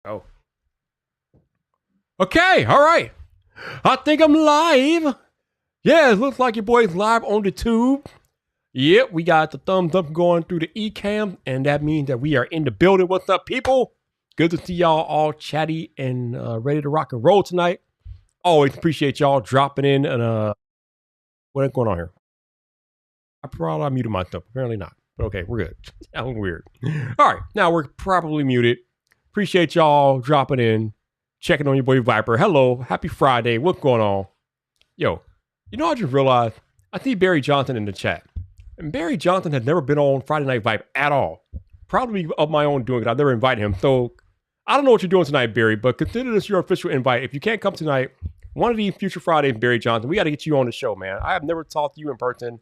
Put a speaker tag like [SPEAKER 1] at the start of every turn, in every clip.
[SPEAKER 1] Oh. Okay, all right. I think I'm live. Yeah, it looks like your boy's live on the tube. Yep, we got the thumbs up going through the e-cam, and that means that we are in the building. What's up, people? Good to see y'all all chatty and ready to rock and roll tonight. Always appreciate y'all dropping in and what's going on here? I probably muted myself. Apparently not. But okay, we're good. That was weird. All right, now we're properly muted. Appreciate y'all dropping in, checking on your boy Viper. Hello, happy Friday. What's going on? Yo, I just realized I see Barry Johnson in the chat. And Barry Johnson has never been on Friday Night Vyp at all. Probably of my own doing, because I've never invited him. So I don't know what you're doing tonight, Barry, but consider this your official invite. If you can't come tonight, one of these future Fridays, Barry Johnson, we got to get you on the show, man. I have never talked to you in person,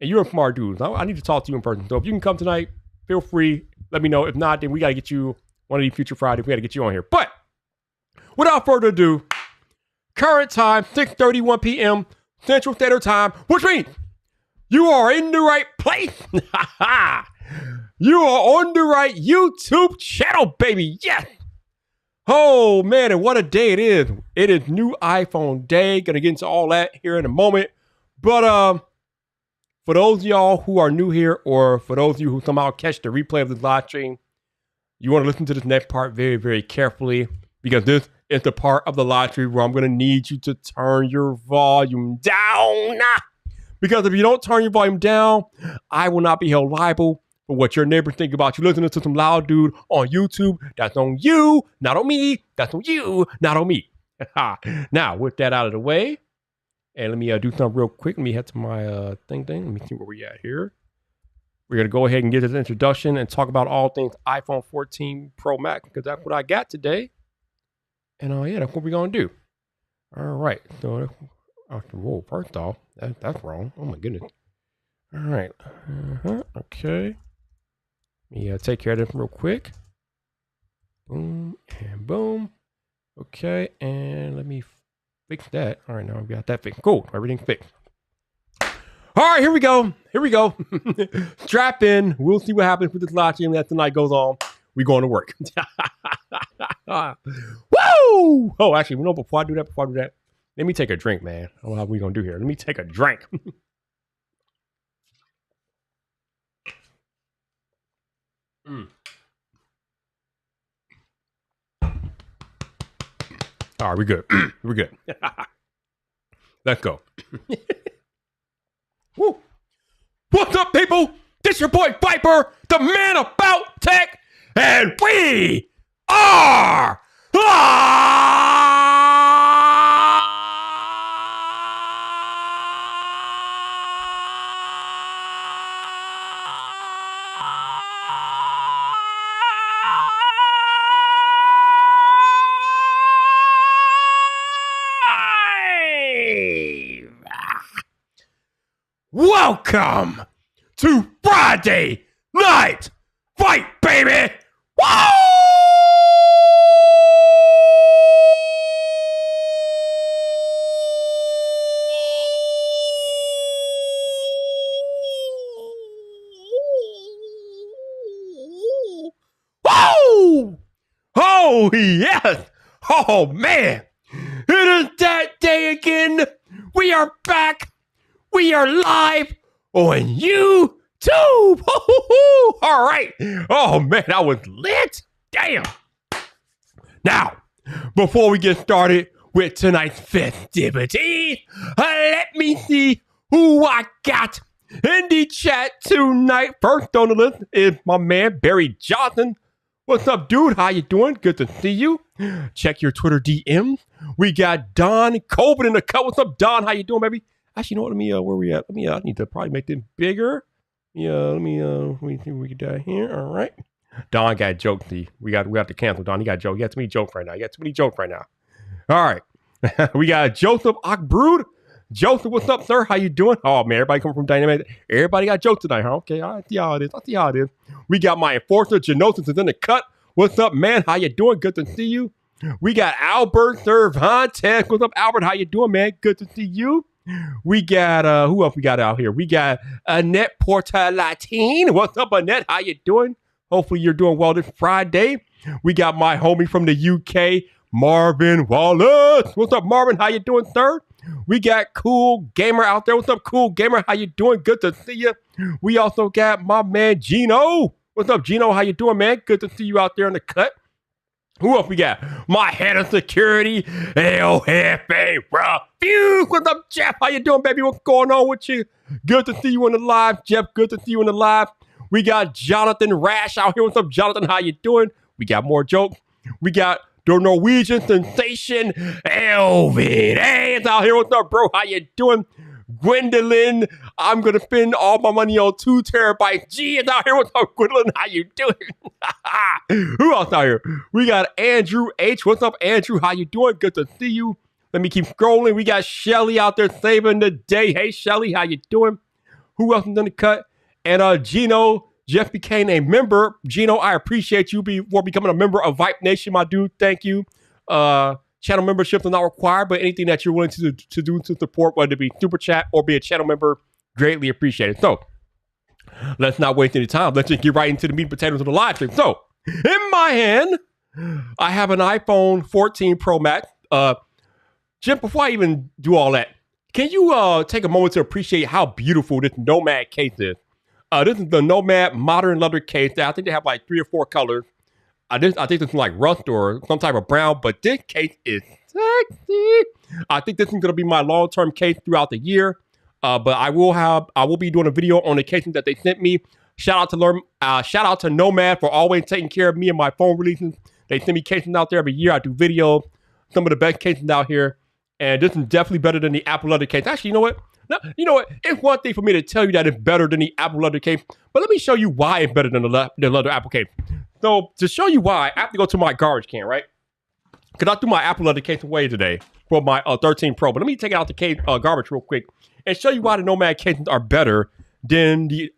[SPEAKER 1] and you're a smart dude. I need to talk to you in person. So if you can come tonight, feel free. Let me know. If not, then we got to get you one of these future Fridays. We got to get you on here. But without further ado, current time, 6:31 p.m. Central Standard Time, which means you are in the right place. You are on the right YouTube channel, baby. Yes. Oh, man, and what a day it is. It is new iPhone day. Going to get into all that here in a moment. But for those of y'all who are new here, or for those of you who somehow catch the replay of this live stream, you want to listen to this next part very, very carefully, because this is the part of the live stream where I'm going to need you to turn your volume down. Because if you don't turn your volume down, I will not be held liable for what your neighbors think about you listening to some loud dude on YouTube. That's on you, not on me. That's on you, not on me. Now, with that out of the way, and let me do something real quick. Let me head to my thing. Let me see where we at here. We're going to go ahead and get this introduction and talk about all things iPhone 14 Pro Max, because that's what I got today. And yeah, that's what we're going to do. All right. So, whoa, first off, that's wrong. Oh, my goodness. All right. Okay. Let me take care of this real quick. Boom and boom. Okay. And let me fix that. All right. Now we got that fixed. Cool. Everything's fixed. All right, here we go. Strap in. We'll see what happens with this live stream as the night goes on. We're going to work. Woo! Oh, actually, before I do that, let me take a drink, man. I don't know how we going to do here. Let me take a drink. All right, we're good. We're good. Let's go. Woo. What's up, people? This your boy Viper, the man about tech, and we are welcome to Friday Night Vyp, baby! Woo! Woo! Oh, yes! Oh, man! It is that day again! We are back! We are live on YouTube. All right. Oh, man, that was lit. Damn. Now, before we get started with tonight's festivity, let me see who I got in the chat tonight. First on the list is my man, Barry Johnson. What's up, dude? How you doing? Good to see you. Check your Twitter DMs. We got Don Colvin in the cut. What's up, Don? How you doing, baby? Actually, you know what? Let me, where we at? I need to probably make this bigger. Yeah, let me see what we can do here. All right. Don got jokes. We got to cancel Don. He got jokes. He got too many jokes right now. All right. We got Joseph Ockbrood. Joseph, what's up, sir? How you doing? Oh, man, everybody coming from Dynamic. Everybody got jokes tonight, huh? Okay, I see how it is. We got my enforcer, Genosis, is in the cut. What's up, man? How you doing? Good to see you. We got Albert Cervantes. What's up, Albert? How you doing, man? Good to see you. We got, who else we got out here? We got Annette Portalatine. What's up, Annette? How you doing? Hopefully you're doing well this Friday. We got my homie from the UK, Marvin Wallace. What's up, Marvin? How you doing, sir? We got Cool Gamer out there. What's up, Cool Gamer? How you doing? Good to see you. We also got my man, Gino. What's up, Gino? How you doing, man? Good to see you out there in the cut. Who else we got? My head of security, El Jefe Review. What's up, Jeff? How you doing, baby? What's going on with you? Good to see you in the live, Jeff. Good to see you in the live. We got Jonathan Rash out here. What's up, Jonathan? How you doing? We got more jokes. We got the Norwegian sensation, Elvin. Hey, it's out here. What's up, bro? How you doing? Gwendolyn, I'm going to spend all my money on 2 terabytes. G is out here. What's up, Gwendolyn? How you doing? Who else out here? We got Andrew H. What's up, Andrew? How you doing? Good to see you. Let me keep scrolling. We got Shelly out there saving the day. Hey, Shelly, how you doing? Who else is in the cut? And Gino, Jeff became a member. Gino, I appreciate you for becoming a member of Vyp Nation, my dude. Thank you. Channel memberships are not required, but anything that you're willing to do to support, whether it be super chat or be a channel member, greatly appreciated. So let's not waste any time. Let's just get right into the meat and potatoes of the live stream. So in my hand, I have an iPhone 14 Pro Max. Jim, before I even do all that, can you take a moment to appreciate how beautiful this Nomad case is? This is the Nomad modern leather case. I think they have like 3 or 4 colors. I think this is like rust or some type of brown, but this case is sexy. I think this is going to be my long-term case throughout the year. But I will be doing a video on the cases that they sent me. Shout out to Nomad for always taking care of me and my phone releases. They send me cases out there every year. I do videos, some of the best cases out here. And this is definitely better than the Apple leather case. Actually, you know what? No, you know what? It's one thing for me to tell you that it's better than the Apple leather case, but let me show you why it's better than the leather Apple case. So to show you why, I have to go to my garbage can, right? Because I threw my Apple leather case away today for my 13 Pro. But let me take out the case, garbage real quick and show you why the Nomad cases are better than the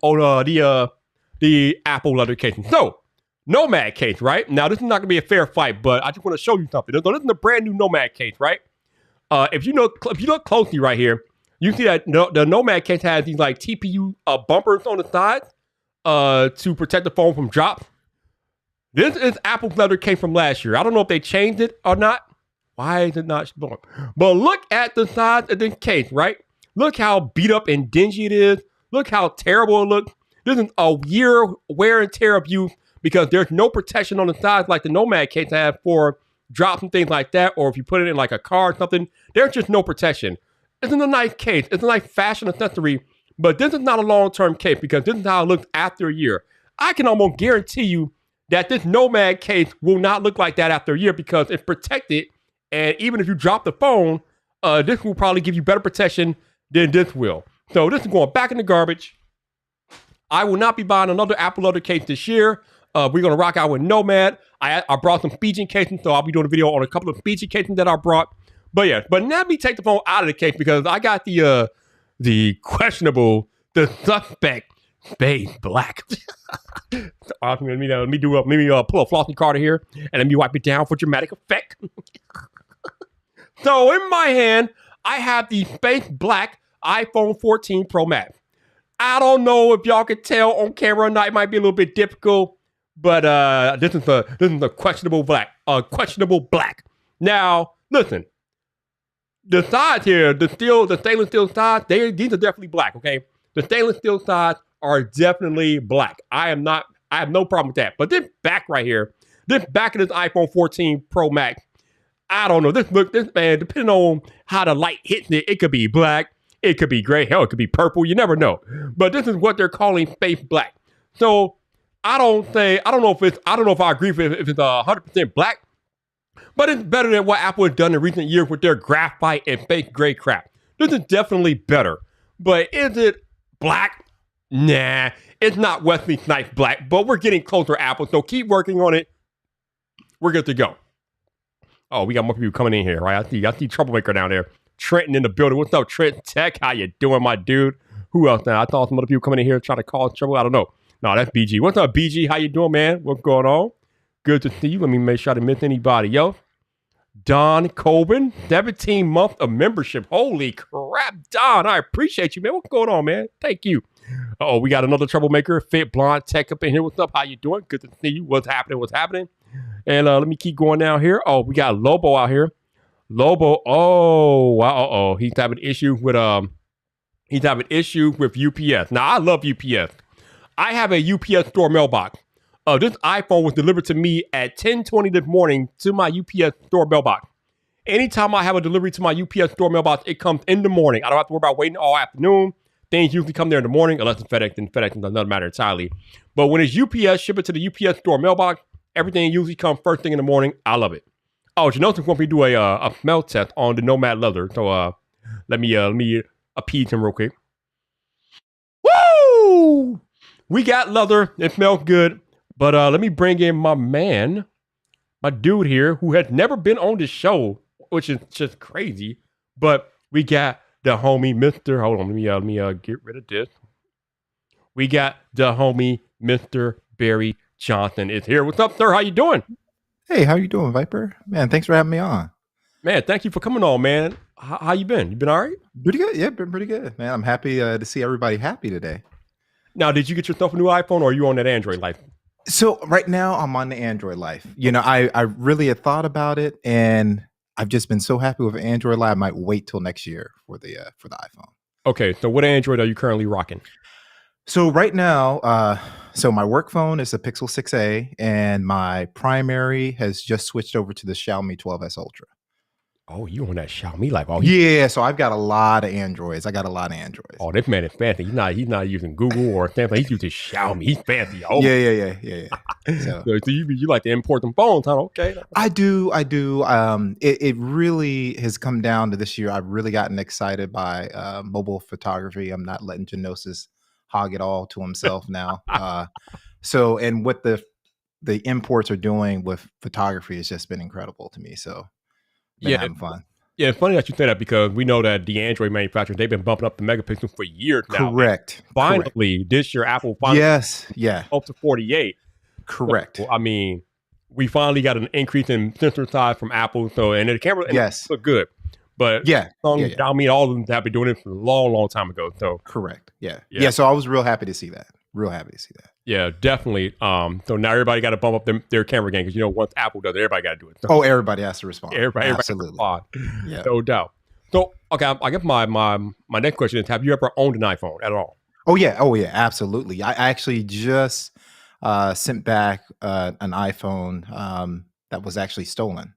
[SPEAKER 1] Apple leather cases. So, Nomad case, right? Now, this is not going to be a fair fight, but I just want to show you something. So, this is a brand new Nomad case, right? If you look closely right here, you see that the Nomad case has these like TPU bumpers on the sides to protect the phone from drops. This is Apple's leather case from last year. I don't know if they changed it or not. Why is it not showing? But look at the size of this case, right? Look how beat up and dingy it is. Look how terrible it looks. This is a year wear and tear of use because there's no protection on the sides like the Nomad case has for drops and things like that. Or if you put it in like a car or something, there's just no protection. It's a nice case. It's a nice fashion accessory. But this is not a long-term case because this is how it looks after a year. I can almost guarantee you that this Nomad case will not look like that after a year because it's protected. And even if you drop the phone, this will probably give you better protection than this will. So this is going back in the garbage. I will not be buying another Apple leather case this year. We're going to rock out with Nomad. I brought some Fiji cases, so I'll be doing a video on a couple of Fiji cases that I brought. But yeah, but let me take the phone out of the case because I got the questionable, the suspect Space Black. Let me pull a flossing card here and let me wipe it down for dramatic effect. So in my hand, I have the Space Black iPhone 14 Pro Max. I don't know if y'all can tell on camera or not. It might be a little bit difficult, but this is a questionable black. Questionable black. Now, listen. The sides here, the stainless steel sides, these are definitely black. Okay, the stainless steel sides are definitely black. I have no problem with that. But this back right here, this back of this iPhone 14 Pro Max, I don't know. This man, depending on how the light hits it, it could be black, it could be gray, hell, it could be purple. You never know. But this is what they're calling Space Black. So I don't know if I agree if it's 100% black, but it's better than what Apple has done in recent years with their graphite and fake gray crap. This is definitely better. But is it black? Nah, it's not Wesley Snipes black, but we're getting closer, Apple, so keep working on it. We're good to go. Oh, we got more people coming in here, right? I see Troublemaker down there. Trenton in the building. What's up, Trent Tech? How you doing, my dude? Who else now? I thought some other people coming in here trying to cause trouble. I don't know. No, that's BG. What's up, BG? How you doing, man? What's going on? Good to see you. Let me make sure I didn't miss anybody. Yo, Don Colvin, 17 months of membership. Holy crap, Don. I appreciate you, man. What's going on, man? Thank you. Oh, we got another troublemaker, Fit Blonde Tech up in here. What's up? How you doing? Good to see you. What's happening? What's happening? And let me keep going down here. Oh, we got Lobo out here. Lobo. Oh, wow. Oh, he's having an issue with UPS. Now I love UPS. I have a UPS store mailbox. This iPhone was delivered to me at 10:20 this morning to my UPS store mailbox. Anytime I have a delivery to my UPS store mailbox, it comes in the morning. I don't have to worry about waiting all afternoon. Things usually come there in the morning, unless it's FedEx, and FedEx doesn't matter entirely. But when it's UPS, ship it to the UPS store mailbox, everything usually comes first thing in the morning. I love it. Oh, Janosis wants me to do a smell test on the Nomad leather. So let me appease him real quick. Woo! We got leather. It smells good. But let me bring in my man, my dude here, who has never been on the show, which is just crazy. But we got the homie, Mr. Hold on, let me get rid of this. We got the homie, Mr. Barry Johnson is here. What's up, sir? How you doing?
[SPEAKER 2] Hey, how you doing, Viper? Man, thanks for having me on.
[SPEAKER 1] Man, thank you for coming on, man. How you been? You been all right?
[SPEAKER 2] Pretty good. Yeah, been pretty good, man. I'm happy to see everybody happy today.
[SPEAKER 1] Now, did you get yourself a new iPhone, or are you on that Android life?
[SPEAKER 2] So right now I'm on the Android life. I really had thought about it, and I've just been so happy with Android life. I might wait till next year for the iPhone.
[SPEAKER 1] Okay, so what Android are you currently rocking?
[SPEAKER 2] So right now, so my work phone is a Pixel 6a, and my primary has just switched over to the Xiaomi 12s Ultra.
[SPEAKER 1] Oh, you on that Xiaomi life? Oh,
[SPEAKER 2] yeah. So I've got a lot of Androids.
[SPEAKER 1] Oh, this man is fancy. He's not using Google or Samsung. He's using Xiaomi. He's fancy. Oh,
[SPEAKER 2] yeah.
[SPEAKER 1] So you like to import them phones, huh? Okay.
[SPEAKER 2] I do. It really has come down to this year. I've really gotten excited by mobile photography. I'm not letting Janosis hog it all to himself now. And what the imports are doing with photography has just been incredible to me. So been having fun.
[SPEAKER 1] Yeah, it's funny that you say that, because we know that the Android manufacturers, they've been bumping up the megapixels for years now.
[SPEAKER 2] Correct.
[SPEAKER 1] Finally, this year, Apple finally up to 48.
[SPEAKER 2] Correct.
[SPEAKER 1] So, I mean, we finally got an increase in sensor size from Apple. So, and the camera look good. But I mean, all of them have been doing it for a long, long time ago. So
[SPEAKER 2] correct. Yeah. So I was real happy to see that.
[SPEAKER 1] Yeah, definitely. So now everybody got to bump up their camera game, because once Apple does it, everybody got to do it. So,
[SPEAKER 2] everybody has to respond.
[SPEAKER 1] Everybody has to respond. Yeah, no doubt. So okay, I guess my next question is: have you ever owned an iPhone at all?
[SPEAKER 2] Oh yeah, absolutely. I actually just sent back an iPhone that was actually stolen.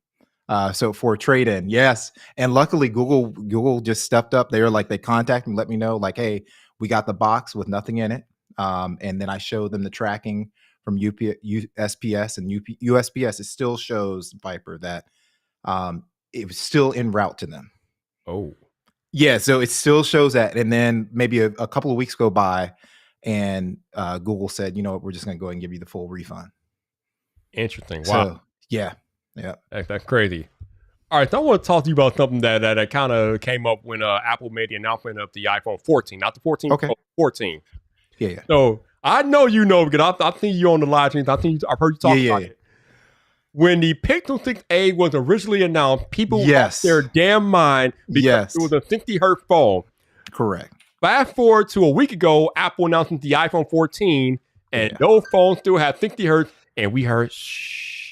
[SPEAKER 2] So for a trade-in, yes. And luckily, Google just stepped up. They contacted me, let me know, like, hey, we got the box with nothing in it. And then I showed them the tracking from USPS and USPS. It still shows, Viper, that it was still en route to them.
[SPEAKER 1] Oh,
[SPEAKER 2] yeah. So it still shows that. And then maybe a couple of weeks go by, and Google said, you know what, we're just going to go ahead and give you the full refund.
[SPEAKER 1] Interesting. Wow.
[SPEAKER 2] So, yeah.
[SPEAKER 1] That's crazy. All right, so I want to talk to you about something that kind of came up when Apple made the announcement of the iPhone 14, not the 14,
[SPEAKER 2] okay.
[SPEAKER 1] 14.
[SPEAKER 2] Yeah.
[SPEAKER 1] So I know because I've seen you on the live streams. I've heard you talk about it. When the Pixel 6a was originally announced, people lost their damn mind because it was a 60 hertz phone.
[SPEAKER 2] Correct.
[SPEAKER 1] Fast forward to a week ago, Apple announced the iPhone 14, and those phones still have 60 hertz, and we heard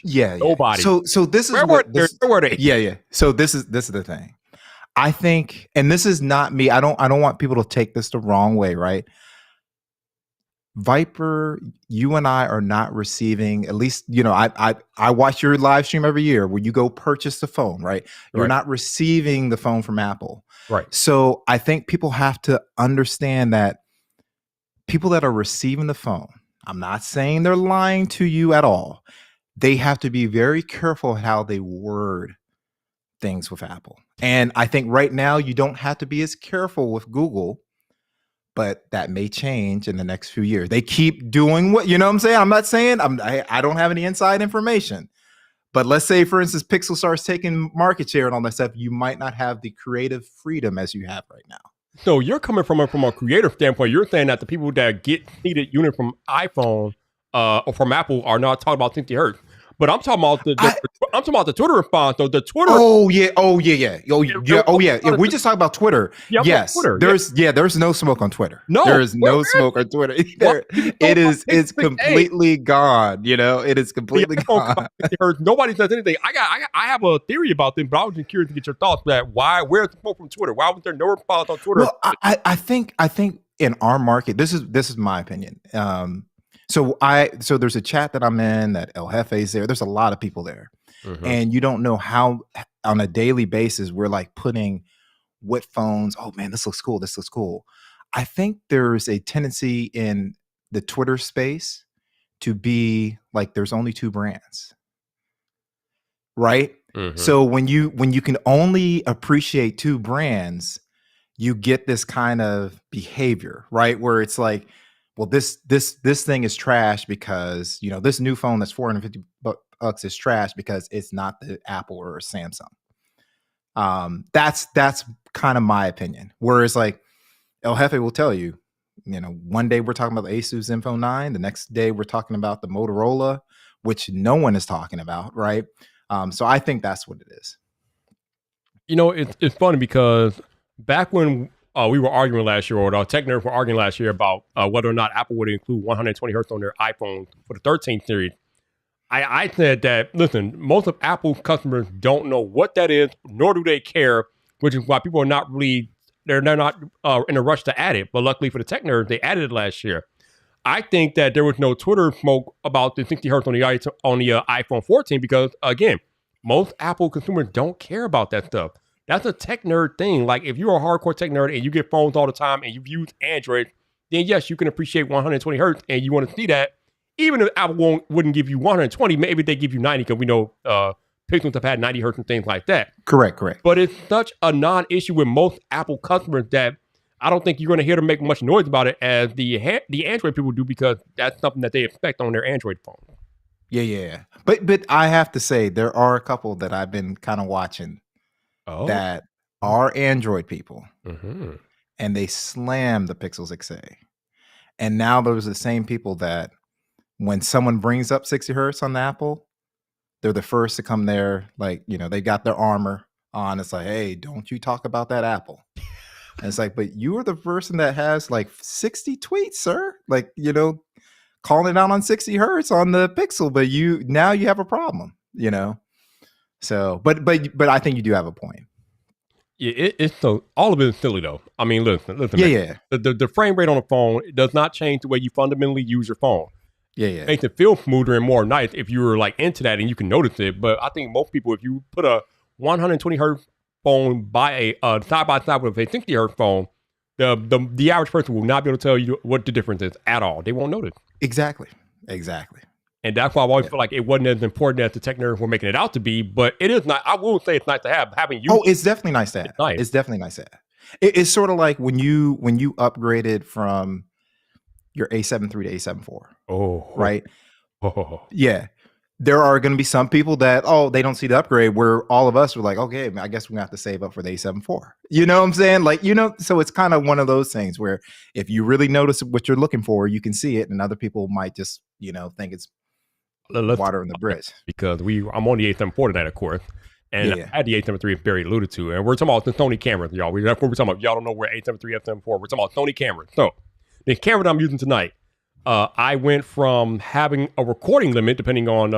[SPEAKER 1] nobody.
[SPEAKER 2] So this is
[SPEAKER 1] where were they?
[SPEAKER 2] Yeah. So this is the thing. I think, and this is not me. I don't want people to take this the wrong way, right? Viper, you and I are not receiving, at least, I watch your live stream every year where you go purchase the phone, right? You're not receiving the phone from Apple.
[SPEAKER 1] Right.
[SPEAKER 2] So I think people have to understand that people that are receiving the phone, I'm not saying they're lying to you at all. They have to be very careful how they word things with Apple. And I think right now you don't have to be as careful with Google, but that may change in the next few years. They keep doing what, you know what I'm saying? I'm not saying I don't have any inside information, but let's say, for instance, Pixel starts taking market share and all that stuff. You might not have the creative freedom as you have right now.
[SPEAKER 1] So you're coming from a creative standpoint. You're saying that the people that get needed unit from iPhone or from Apple are not talking about 60 hertz. But I'm talking about I'm talking about the Twitter response. Though the Twitter.
[SPEAKER 2] Oh yeah. If we just talk about Twitter, yes,
[SPEAKER 1] Twitter.
[SPEAKER 2] there's no smoke on Twitter.
[SPEAKER 1] No,
[SPEAKER 2] there is no smoke on Twitter. It's completely gone. It is completely gone.
[SPEAKER 1] Nobody says anything. I have a theory about them, but I was just curious to get your thoughts. Where's the smoke from Twitter? Why was there no response on Twitter?
[SPEAKER 2] Well, I think in our market, this is my opinion. So there's a chat that I'm in that El Jefe's there. There's a lot of people there. Mm-hmm. And you don't know how on a daily basis we're like putting what phones. Oh man, this looks cool. This looks cool. I think there's a tendency in the Twitter space to be like there's only two brands, right? Mm-hmm. So when you can only appreciate two brands, you get this kind of behavior, right? Where it's like, well, this thing is trash because this new phone that's $450 is trash because it's not the Apple or Samsung. That's kind of my opinion. Whereas like El Jefe will tell you, one day we're talking about the Asus Zenfone 9, the next day we're talking about the Motorola, which no one is talking about, right? So I think that's what it is.
[SPEAKER 1] It's funny because back when we were arguing last year, or the tech nerds were arguing last year about whether or not Apple would include 120 hertz on their iPhone for the 13 series. I said that, listen, most of Apple's customers don't know what that is, nor do they care, which is why people are not really, they're not in a rush to add it. But luckily for the tech nerds, they added it last year. I think that there was no Twitter smoke about the 60 hertz on the iPhone 14 because, again, most Apple consumers don't care about that stuff. That's a tech nerd thing. Like, if you're a hardcore tech nerd and you get phones all the time and you've used Android, then yes, you can appreciate 120 hertz and you want to see that. Even if Apple wouldn't give you 120, maybe they give you 90 because we know Pixels have had 90 hertz and things like that.
[SPEAKER 2] Correct.
[SPEAKER 1] But it's such a non-issue with most Apple customers that I don't think you're going to hear them make much noise about it as the Android people do because that's something that they expect on their Android phone.
[SPEAKER 2] Yeah. But I have to say, there are a couple that I've been kind of watching that are Android people. Mm-hmm. And they slam the Pixels XA. And now those are the same people that when someone brings up 60 hertz on the Apple, they're the first to come there. Like, they got their armor on. It's like, hey, don't you talk about that Apple. And it's like, but you are the person that has like 60 tweets, sir. Like, calling it out on 60 hertz on the Pixel, but now you have a problem, So, but I think you do have a point.
[SPEAKER 1] Yeah, it's so all of it is silly though. I mean, listen. Yeah. The frame rate on a phone does not change the way you fundamentally use your phone.
[SPEAKER 2] Yeah.
[SPEAKER 1] It makes it feel smoother and more nice if you're like into that and you can notice it. But I think most people, if you put a 120 hertz phone by a side by side with a 60 hertz phone, the average person will not be able to tell you what the difference is at all. They won't notice.
[SPEAKER 2] Exactly.
[SPEAKER 1] And that's why I always feel like it wasn't as important as the tech nerds were making it out to be. But it is not. I will say it's nice to have. Having you.
[SPEAKER 2] Oh, it's definitely nice to have. It's definitely nice to have. It's sort of like when you upgraded from your A7 III to A7 IV.
[SPEAKER 1] Oh,
[SPEAKER 2] right. Oh. Yeah. There are going to be some people that, they don't see the upgrade, where all of us were like, okay, I guess we're going to have to save up for the A7 IV. You know what I'm saying? Like, so it's kind of one of those things where if you really notice what you're looking for, you can see it, and other people might just, think it's water in the bridge.
[SPEAKER 1] Because I'm on the A7 IV tonight, of course. And I had the A7 III, as Barry alluded to. And we're talking about the Sony cameras, y'all. That's what we're talking about. Y'all don't know where A7 III, A7 IV. We're talking about Sony cameras. So the camera that I'm using tonight, I went from having a recording limit, depending on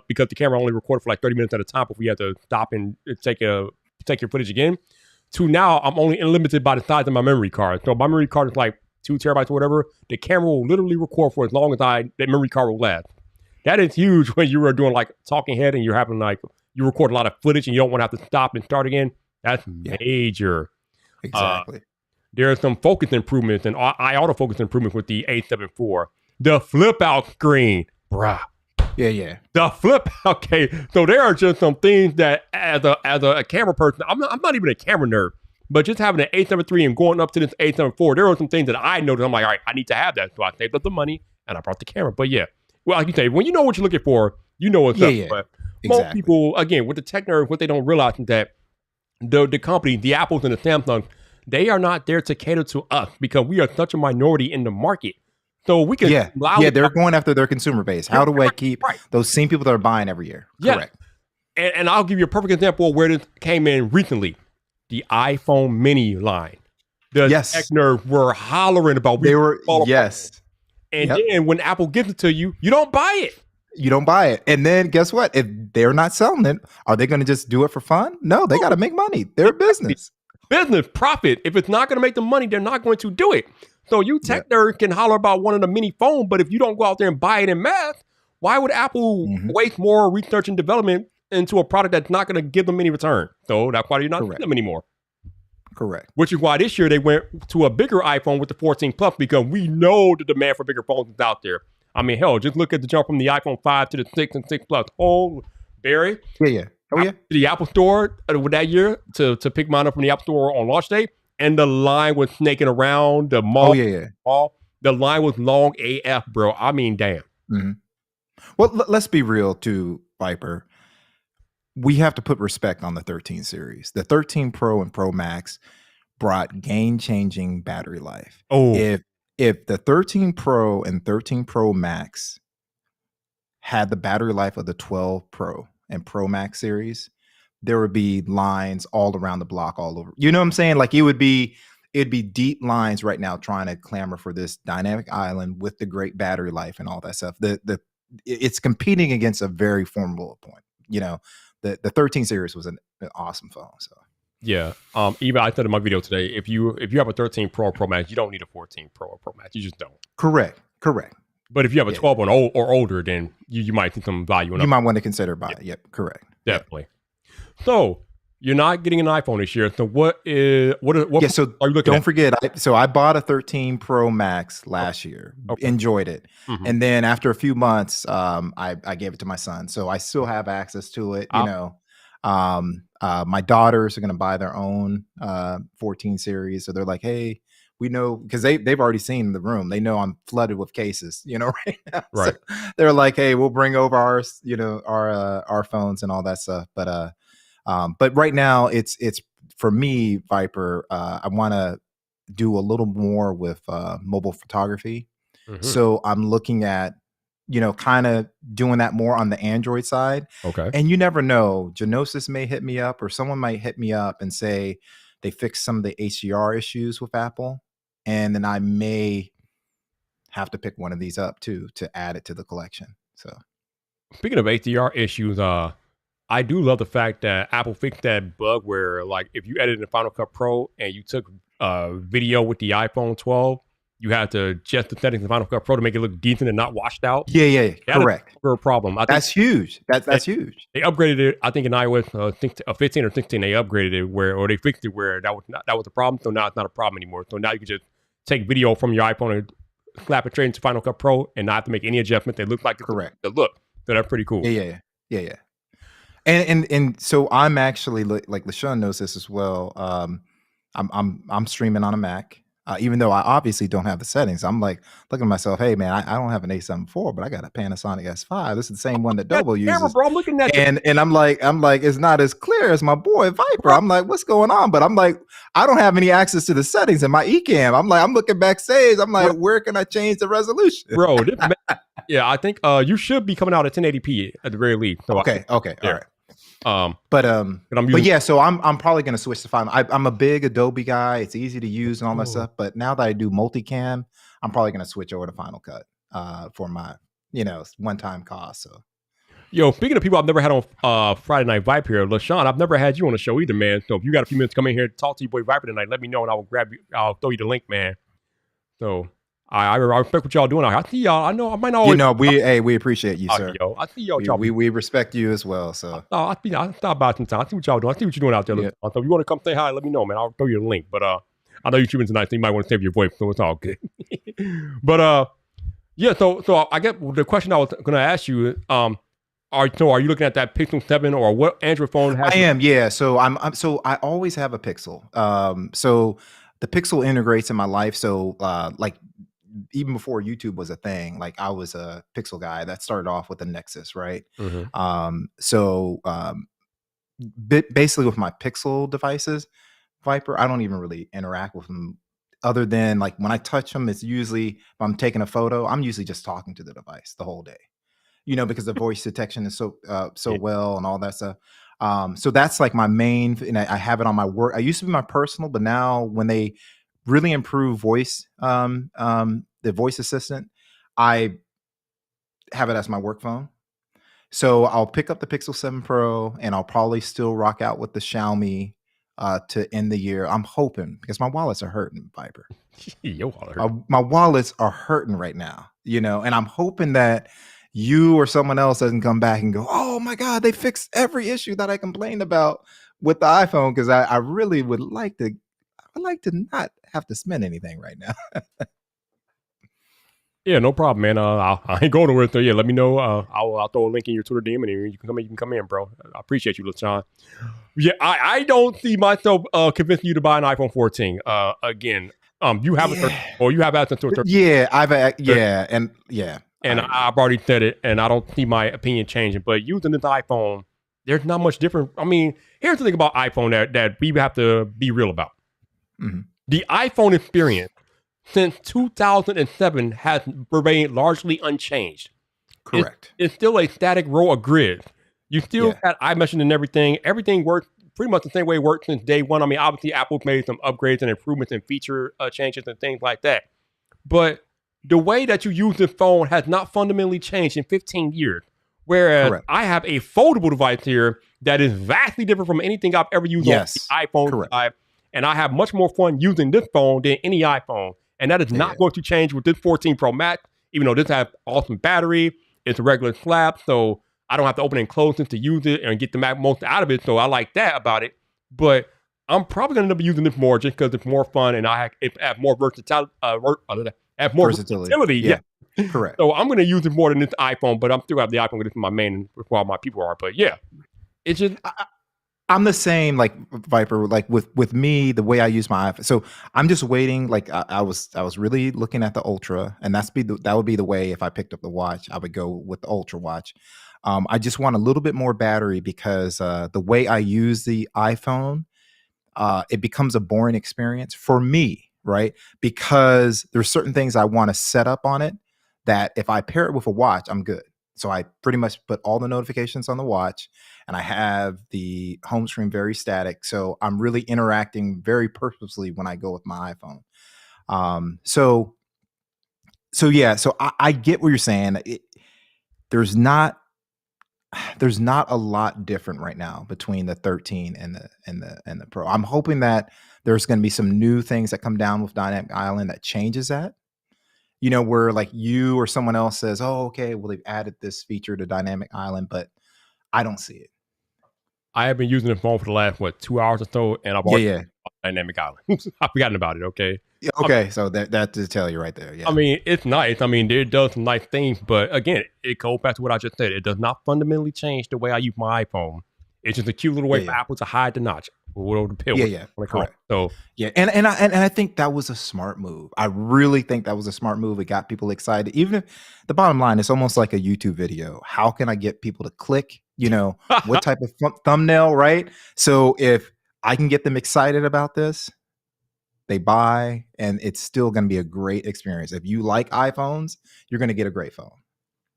[SPEAKER 1] because the camera only recorded for like 30 minutes at a time, if we had to stop and take your footage again, to now I'm only limited by the size of my memory card. So my memory card is like 2 terabytes or whatever. The camera will literally record for as long as that memory card will last. That is huge when you are doing like talking head and you're having like, you record a lot of footage and you don't want to have to stop and start again. That's major.
[SPEAKER 2] Exactly.
[SPEAKER 1] There are some focus improvements and eye autofocus improvements with the A7 IV. The flip out screen, bruh.
[SPEAKER 2] Yeah.
[SPEAKER 1] The flip. Okay, so there are just some things that as a camera person, I'm not even a camera nerd, but just having an A7 III and going up to this A7 IV, there are some things that I noticed. I'm like, all right, I need to have that. So I saved up the money and I brought the camera. But yeah, well, like you say, when you know what you're looking for, you know what's up.
[SPEAKER 2] Yeah.
[SPEAKER 1] But
[SPEAKER 2] exactly.
[SPEAKER 1] Most people, again, with the tech nerds, what they don't realize is that the company, the Apples and the Samsungs, they are not there to cater to us because we are such a minority in the market. So we can
[SPEAKER 2] Yeah, they're going after their consumer base. How do I keep those same people that are buying every year? Correct.
[SPEAKER 1] And I'll give you a perfect example of where this came in recently. The iPhone mini line. The tech nerds were hollering about.
[SPEAKER 2] They were, yes.
[SPEAKER 1] And then when Apple gives it to you, you don't buy it.
[SPEAKER 2] You don't buy it. And then guess what? If they're not selling it, are they going to just do it for fun? No, they got to make money. They're a business.
[SPEAKER 1] Business, profit. If it's not going to make the money, they're not going to do it. So you tech nerds can holler about wanting a mini phone, but if you don't go out there and buy it in mass, why would Apple waste more research and development into a product that's not going to give them any return? So that's why you're not seeing them anymore.
[SPEAKER 2] Correct.
[SPEAKER 1] Which is why this year they went to a bigger iPhone with the 14 Plus, because we know the demand for bigger phones is out there. I mean, hell, just look at the jump from the iPhone 5 to the 6 and 6 Plus. Oh, Barry.
[SPEAKER 2] Yeah. Oh, yeah.
[SPEAKER 1] The Apple Store that year to pick mine up from the Apple Store on launch day, and the line was snaking around the mall.
[SPEAKER 2] Oh, yeah.
[SPEAKER 1] The line was long AF, bro. I mean, damn.
[SPEAKER 2] Mm-hmm. Well, let's be real too, Viper. We have to put respect on the 13 series. The 13 Pro and Pro Max brought game-changing battery life.
[SPEAKER 1] Oh,
[SPEAKER 2] if the 13 Pro and 13 Pro Max had the battery life of the 12 Pro and Pro Max series, there would be lines all around the block, all over. You know what I'm saying? Like it'd be deep lines right now trying to clamor for this dynamic island with the great battery life and all that stuff. It's competing against a very formidable point. You know, the 13 series was an awesome phone. So
[SPEAKER 1] yeah. Even I said in my video today, if you have a 13 Pro or Pro Max, you don't need a 14 Pro or Pro Max. You just don't.
[SPEAKER 2] Correct.
[SPEAKER 1] But if you have a 12 or older, then you might see some value in it.
[SPEAKER 2] You might want to consider buying it. Yep, correct.
[SPEAKER 1] Definitely. Yep. So you're not getting an iPhone this year. So what are you looking at?
[SPEAKER 2] Don't forget, I bought a 13 Pro Max last year. Okay. Enjoyed it. Mm-hmm. And then after a few months, I gave it to my son. So I still have access to it. You know, my daughters are going to buy their own 14 series. So they're like, hey, we know, because they've already seen the room. They know I'm flooded with cases, you know, right now.
[SPEAKER 1] Right.
[SPEAKER 2] So they're like, hey, we'll bring over ours, you know, our phones and all that stuff. But right now it's for me, Viper, I want to do a little more with mobile photography. Mm-hmm. So I'm looking at, you know, kind of doing that more on the Android side.
[SPEAKER 1] Okay.
[SPEAKER 2] And you never know, Genosis may hit me up, or someone might hit me up and say they fixed some of the HDR issues with Apple. And then I may have to pick one of these up too, to add it to the collection. So
[SPEAKER 1] speaking of HDR issues, I do love the fact that Apple fixed that bug where, like, if you edited in Final Cut Pro and you took video with the iPhone 12, you had to adjust the settings in Final Cut Pro to make it look decent and not washed out.
[SPEAKER 2] Yeah, correct.
[SPEAKER 1] A problem.
[SPEAKER 2] That's huge. That's huge.
[SPEAKER 1] They upgraded it. I think in iOS 15 or 16, they upgraded it or they fixed it where that was a problem. So now it's not a problem anymore. So now you can just take video from your iPhone and slap it straight into Final Cut Pro and not have to make any adjustment. They look like
[SPEAKER 2] correct.
[SPEAKER 1] The look. So that's pretty cool.
[SPEAKER 2] Yeah. And so I'm actually, like Lashawn knows this as well. I'm streaming on a Mac, even though I obviously don't have the settings. I'm like looking at myself, hey man, I don't have an A74, but I got a Panasonic S5. This is the same one that Double uses.
[SPEAKER 1] Camera, bro, I'm looking at
[SPEAKER 2] and I'm like, it's not as clear as my boy Viper. I'm like, what's going on? But I'm like, I don't have any access to the settings in my Ecamm. I'm like, I'm looking backstage. I'm like, where can I change the resolution?
[SPEAKER 1] Bro, yeah, I think you should be coming out at 1080p at the very least. So
[SPEAKER 2] okay, all right.
[SPEAKER 1] But
[SPEAKER 2] yeah, so I'm probably gonna switch to Final. I'm a big Adobe guy. It's easy to use and all that stuff. But now that I do multicam, I'm probably gonna switch over to Final Cut for my, you know, one-time cost. So,
[SPEAKER 1] yo, speaking of people I've never had on Friday Night Vyp here, Lashawn, I've never had you on the show either, man. So if you got a few minutes to come in here to talk to your boy Viper tonight, let me know and I will grab you. I'll throw you the link, man. So I respect what y'all doing. I see y'all. I know I might not always.
[SPEAKER 2] You know, we appreciate you, sir.
[SPEAKER 1] Yo, I see y'all.
[SPEAKER 2] We respect you as well. So
[SPEAKER 1] I stop by some time. I see what y'all doing. I see what you're doing out there. Yeah. So if you want to come say hi, let me know, man. I'll throw you the link. But I know you're streaming tonight, so you might want to save your voice, so it's all good. But yeah. So I get the question I was going to ask you. Are you looking at that Pixel 7 or what Android phone has?
[SPEAKER 2] I am. Yeah. So so I always have a Pixel. So the Pixel integrates in my life. So like, even before YouTube was a thing, like I was a Pixel guy that started off with the Nexus, right? Mm-hmm. Basically with my Pixel devices, Viper, I don't even really interact with them other than like when I touch them, it's usually if I'm taking a photo, I'm usually just talking to the device the whole day, because the voice detection is so
[SPEAKER 1] Yeah.
[SPEAKER 2] well and all that stuff. So that's like my main, and I have it on my work. I used to be my personal, but now when they really improve voice, the voice assistant, I have it as my work phone. So I'll pick up the Pixel 7 Pro and I'll probably still rock out with the Xiaomi to end the year. I'm hoping because my wallets are hurting, Viper.
[SPEAKER 1] Yo, Holler.
[SPEAKER 2] My wallets are hurting right now, and I'm hoping that you or someone else doesn't come back and go, oh my God, they fixed every issue that I complained about with the iPhone. Cause I really would like to, not have to spend anything right now.
[SPEAKER 1] Yeah, no problem, man. I ain't going nowhere. So yeah, let me know. I'll throw a link in your Twitter DM, and you can come in. You can come in, bro. I appreciate you, Lashawn. Yeah, I don't see myself convincing you to buy an iPhone 14. Again, you have you have access to a 13.
[SPEAKER 2] Yeah,
[SPEAKER 1] and I've already said it, and I don't see my opinion changing. But using this iPhone, there's not much different. I mean, here's the thing about iPhone that we have to be real about.
[SPEAKER 2] Mm-hmm.
[SPEAKER 1] The iPhone experience since 2007 has remained largely unchanged.
[SPEAKER 2] Correct.
[SPEAKER 1] It's still a static row of grids. You still got iMessaging and everything. Everything works pretty much the same way it worked since day one. I mean, obviously, Apple's made some upgrades and improvements and feature changes and things like that. But the way that you use the phone has not fundamentally changed in 15 years. Whereas I have a foldable device here that is vastly different from anything I've ever used on the iPhone 5. And I have much more fun using this phone than any iPhone. And that is not going to change with this 14 Pro Max, even though this has awesome battery. It's a regular slab, so I don't have to open and close it to use it and get the most out of it. So I like that about it. But I'm probably going to end up using this more just because it's more fun and it have more versatility. Versatility.
[SPEAKER 2] Yeah. Correct.
[SPEAKER 1] So I'm going to use it more than this iPhone, but I'm still have the iPhone because it's my main, where my people are. But yeah, it's just...
[SPEAKER 2] I'm the same, like Viper, like with me, the way I use my iPhone. So I'm just waiting. Like I was really looking at the Ultra, and that would be the way if I picked up the watch, I would go with the Ultra watch. I just want a little bit more battery because the way I use the iPhone, it becomes a boring experience for me, right? Because there's certain things I want to set up on it that if I pair it with a watch, I'm good. So I pretty much put all the notifications on the watch, and I have the home screen very static. So I'm really interacting very purposely when I go with my iPhone. So I get what you're saying. There's not a lot different right now between the 13 and the Pro. I'm hoping that there's going to be some new things that come down with Dynamic Island that changes that. Where like you or someone else says, oh, okay, well, they've added this feature to Dynamic Island, but I don't see it.
[SPEAKER 1] I have been using the phone for the last, 2 hours or so, and I've already Dynamic Island. I've forgotten about it, okay?
[SPEAKER 2] Okay, so that to tell you right there, yeah.
[SPEAKER 1] I mean, it's nice. I mean, it does some nice things, but again, it goes back to what I just said. It does not fundamentally change the way I use my iPhone. It's just a cute little way for Apple to hide the notch. Or the pill.
[SPEAKER 2] Correct.
[SPEAKER 1] So
[SPEAKER 2] and I think that was a smart move. I really think that was a smart move. It got people excited. Even if the bottom line, it's almost like a YouTube video. How can I get people to click? What type of thumbnail, right? So if I can get them excited about this, they buy, and it's still going to be a great experience. If you like iPhones, you're going to get a great phone.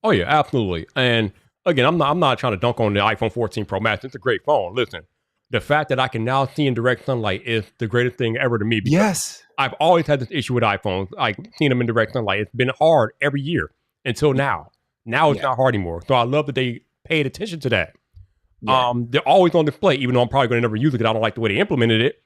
[SPEAKER 1] Oh yeah, absolutely. And again, I'm not trying to dunk on the iPhone 14 Pro Max. It's a great phone. Listen. The fact that I can now see in direct sunlight is the greatest thing ever to me.
[SPEAKER 2] Yes.
[SPEAKER 1] I've always had this issue with iPhones. Like seeing them in direct sunlight. It's been hard every year until now. Now it's not hard anymore. So I love that they paid attention to that. Yeah. They're always on display, even though I'm probably going to never use it because I don't like the way they implemented it.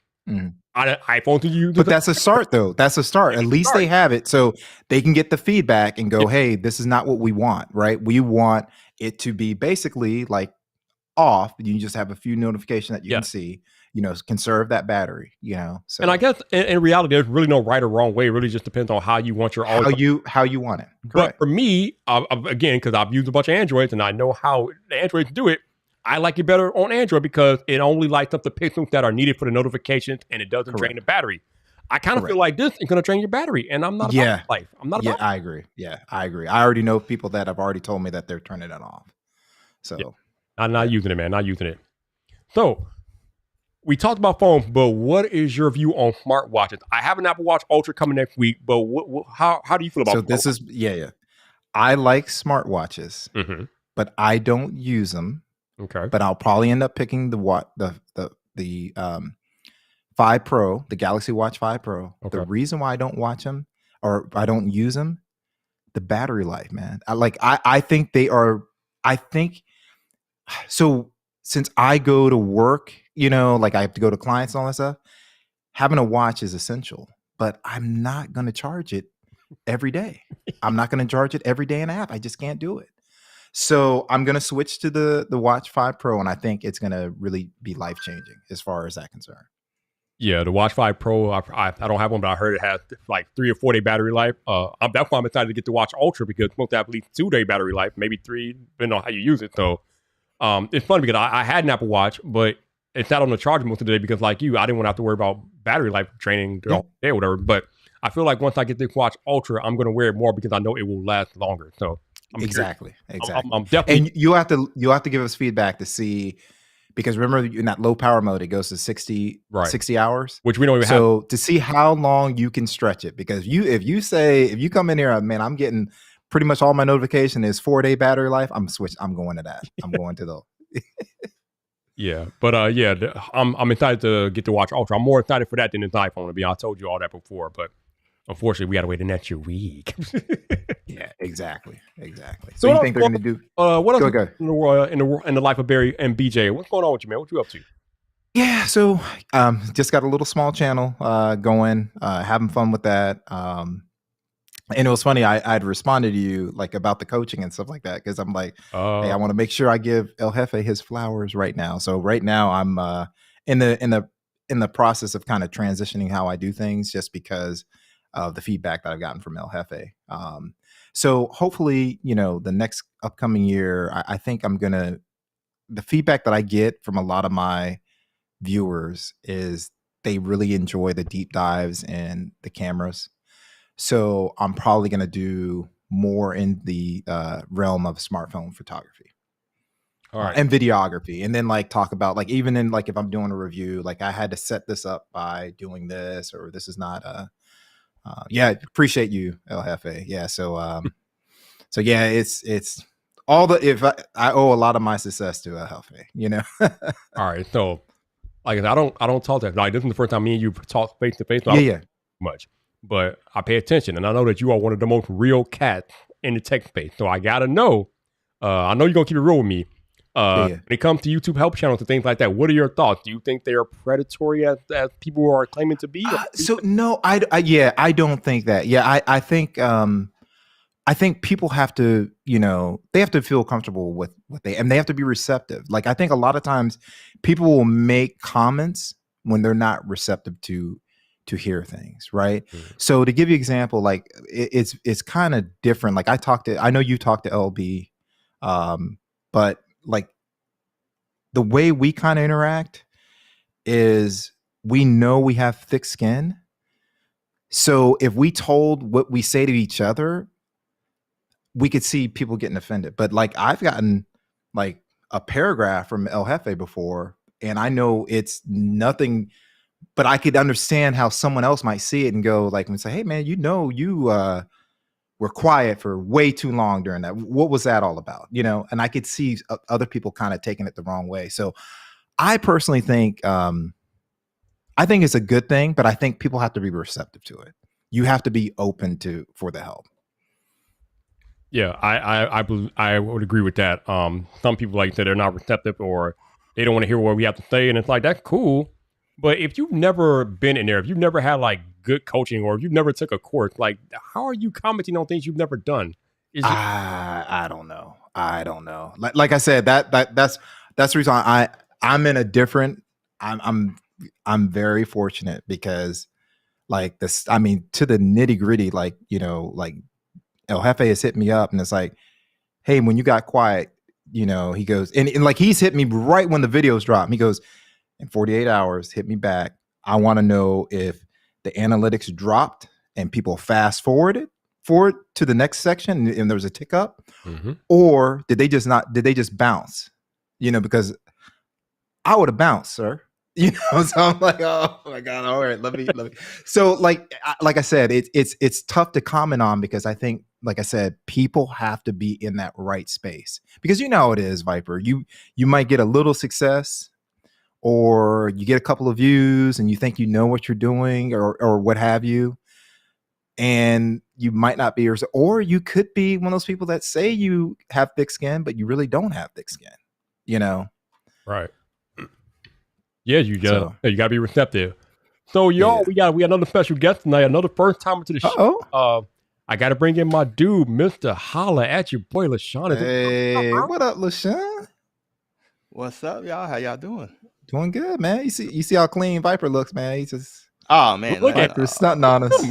[SPEAKER 1] iPhone to use.
[SPEAKER 2] But that's a start, though. That's a start. At least they have it so they can get the feedback and go, hey, this is not what we want, right? We want it to be basically like off. You just have a few notifications that you can see, conserve that battery, so.
[SPEAKER 1] And I guess in reality, there's really no right or wrong way. It really just depends on how you want your
[SPEAKER 2] how you want it. Correct.
[SPEAKER 1] But for me, again, because I've used a bunch of Androids and I know how the Androids do it, I like it better on Android because it only lights up the pixels that are needed for the notifications and it doesn't drain the battery. I kind of feel like this is going to drain your battery, and I'm not about life. I'm not about
[SPEAKER 2] I agree. Yeah, I agree. I already know people that have already told me that they're turning it off. So
[SPEAKER 1] I'm not using it, man. Not using it. So we talked about phones, but what is your view on smartwatches? I have an Apple Watch Ultra coming next week, but how do you feel about
[SPEAKER 2] So this is I like smartwatches, but I don't use them.
[SPEAKER 1] Okay.
[SPEAKER 2] But I'll probably end up picking the 5 Pro, the Galaxy Watch 5 Pro.
[SPEAKER 1] Okay.
[SPEAKER 2] The reason why I don't watch them or I don't use them, the battery life, man. I think they are. I think so. Since I go to work, like I have to go to clients and all that stuff, having a watch is essential, but I'm not going to charge it every day. I'm not going to charge it every day and a half. I just can't do it. So I'm going to switch to the Watch 5 Pro, and I think it's going to really be life-changing as far as that concerned.
[SPEAKER 1] Yeah, the Watch 5 Pro, I don't have one, but I heard it has like 3 or 4 day battery life. That's why I'm excited to get the Watch Ultra, because most have at least 2 day battery life, maybe 3, depending on how you use it. So it's funny because I had an Apple Watch, but it's not on the charger most of the day because, like you, I didn't want to have to worry about battery life training the whole day or whatever. But I feel like once I get the Watch Ultra, I'm going to wear it more because I know it will last longer. So
[SPEAKER 2] Exactly.
[SPEAKER 1] I'm definitely.
[SPEAKER 2] And you have to give us feedback to see, because remember in that low power mode, it goes to 60 hours,
[SPEAKER 1] which we don't even have.
[SPEAKER 2] So to see how long you can stretch it, because if you come in here, man, I'm getting pretty much all my notification is 4-day battery life. I'm going to that. I'm going to those.
[SPEAKER 1] Yeah, but I'm excited to get to watch Ultra. I'm more excited for that than this iPhone. I told you all that before, but unfortunately, we got to wait an extra week.
[SPEAKER 2] Yeah, exactly.
[SPEAKER 1] So
[SPEAKER 2] what you think they're going to do?
[SPEAKER 1] What else in the life of Barry and BJ? What's going on with you, man? What you up to?
[SPEAKER 2] Yeah, so just got a little small channel going, having fun with that. And it was funny, I'd responded to you like about the coaching and stuff like that, because I'm like, hey, I want to make sure I give El Jefe his flowers right now. So right now I'm in the process of kind of transitioning how I do things, just because of the feedback that I've gotten from El Jefe. So hopefully, the next upcoming year, I think the feedback that I get from a lot of my viewers is they really enjoy the deep dives and the cameras. So I'm probably going to do more in the realm of smartphone photography. All right. And videography, and then like talk about like, even in like if I'm doing a review, like I had to set this up by doing this, or this is not appreciate you, El Jefe. Yeah. So so yeah, it's all if I owe a lot of my success to El Jefe,
[SPEAKER 1] All right. So like I don't talk that. Like this is the first time me and you talk face to face. Much. But I pay attention, and I know that you are one of the most real cats in the tech space. So I gotta know. I know you're gonna keep it real with me. When it comes to YouTube help channels and things like that, what are your thoughts? Do you think they are predatory as people are claiming to be?
[SPEAKER 2] So no, I don't think that. Yeah, I think people have to, they have to feel comfortable with what they have to be receptive. Like I think a lot of times people will make comments when they're not receptive to hear things, right? Mm-hmm. So to give you an example, like it's kind of different. Like I know you talked to LB, but like the way we kind of interact is we know we have thick skin. So if we told what we say to each other, we could see people getting offended. But like I've gotten like a paragraph from El Jefe before, and I know it's nothing, but I could understand how someone else might see it and go like, and say, hey man, you were quiet for way too long during that. What was that all about? And I could see other people kind of taking it the wrong way. So I personally think, I think it's a good thing, but I think people have to be receptive to it. You have to be open for the help.
[SPEAKER 1] Yeah, I would agree with that. Some people, like you said, they're not receptive, or they don't want to hear what we have to say, and it's like, that's cool. But if you've never been in there, if you've never had like good coaching, or if you've never took a course, like how are you commenting on things you've never done?
[SPEAKER 2] I don't know. Like I said, that's the reason I'm in a different. I'm very fortunate because like this. I mean, to the nitty gritty, like like El Jefe has hit me up and it's like, hey, when you got quiet, he goes and like he's hit me right when the videos drop. He goes, in 48 hours, hit me back. I want to know if the analytics dropped and people fast forward to the next section and there was a tick up, or did they just bounce? Because I would have bounced, sir. So I'm like, oh my god, all right, let me. So like I said, it's tough to comment on because I think, like I said, people have to be in that right space because you know how it is, Viper. You might get a little success or you get a couple of views and you think you know what you're doing or what have you, and you might not be, or you could be one of those people that say you have thick skin but you really don't have thick skin, you know.
[SPEAKER 1] Right. Yeah,
[SPEAKER 2] So
[SPEAKER 1] you gotta be receptive. So y'all,
[SPEAKER 2] yeah.
[SPEAKER 1] we got another special guest tonight, another first timer to the show.
[SPEAKER 2] Uh-oh.
[SPEAKER 1] I gotta bring in my dude, Mr. Holla at your boy Lashawn.
[SPEAKER 2] Hey, what up, Lashawn?
[SPEAKER 3] What's up, y'all? How y'all doing?
[SPEAKER 2] Doing good, man. You see how clean Viper looks, man. He's just
[SPEAKER 3] Oh man,
[SPEAKER 1] Look at
[SPEAKER 2] Viper stunting on us.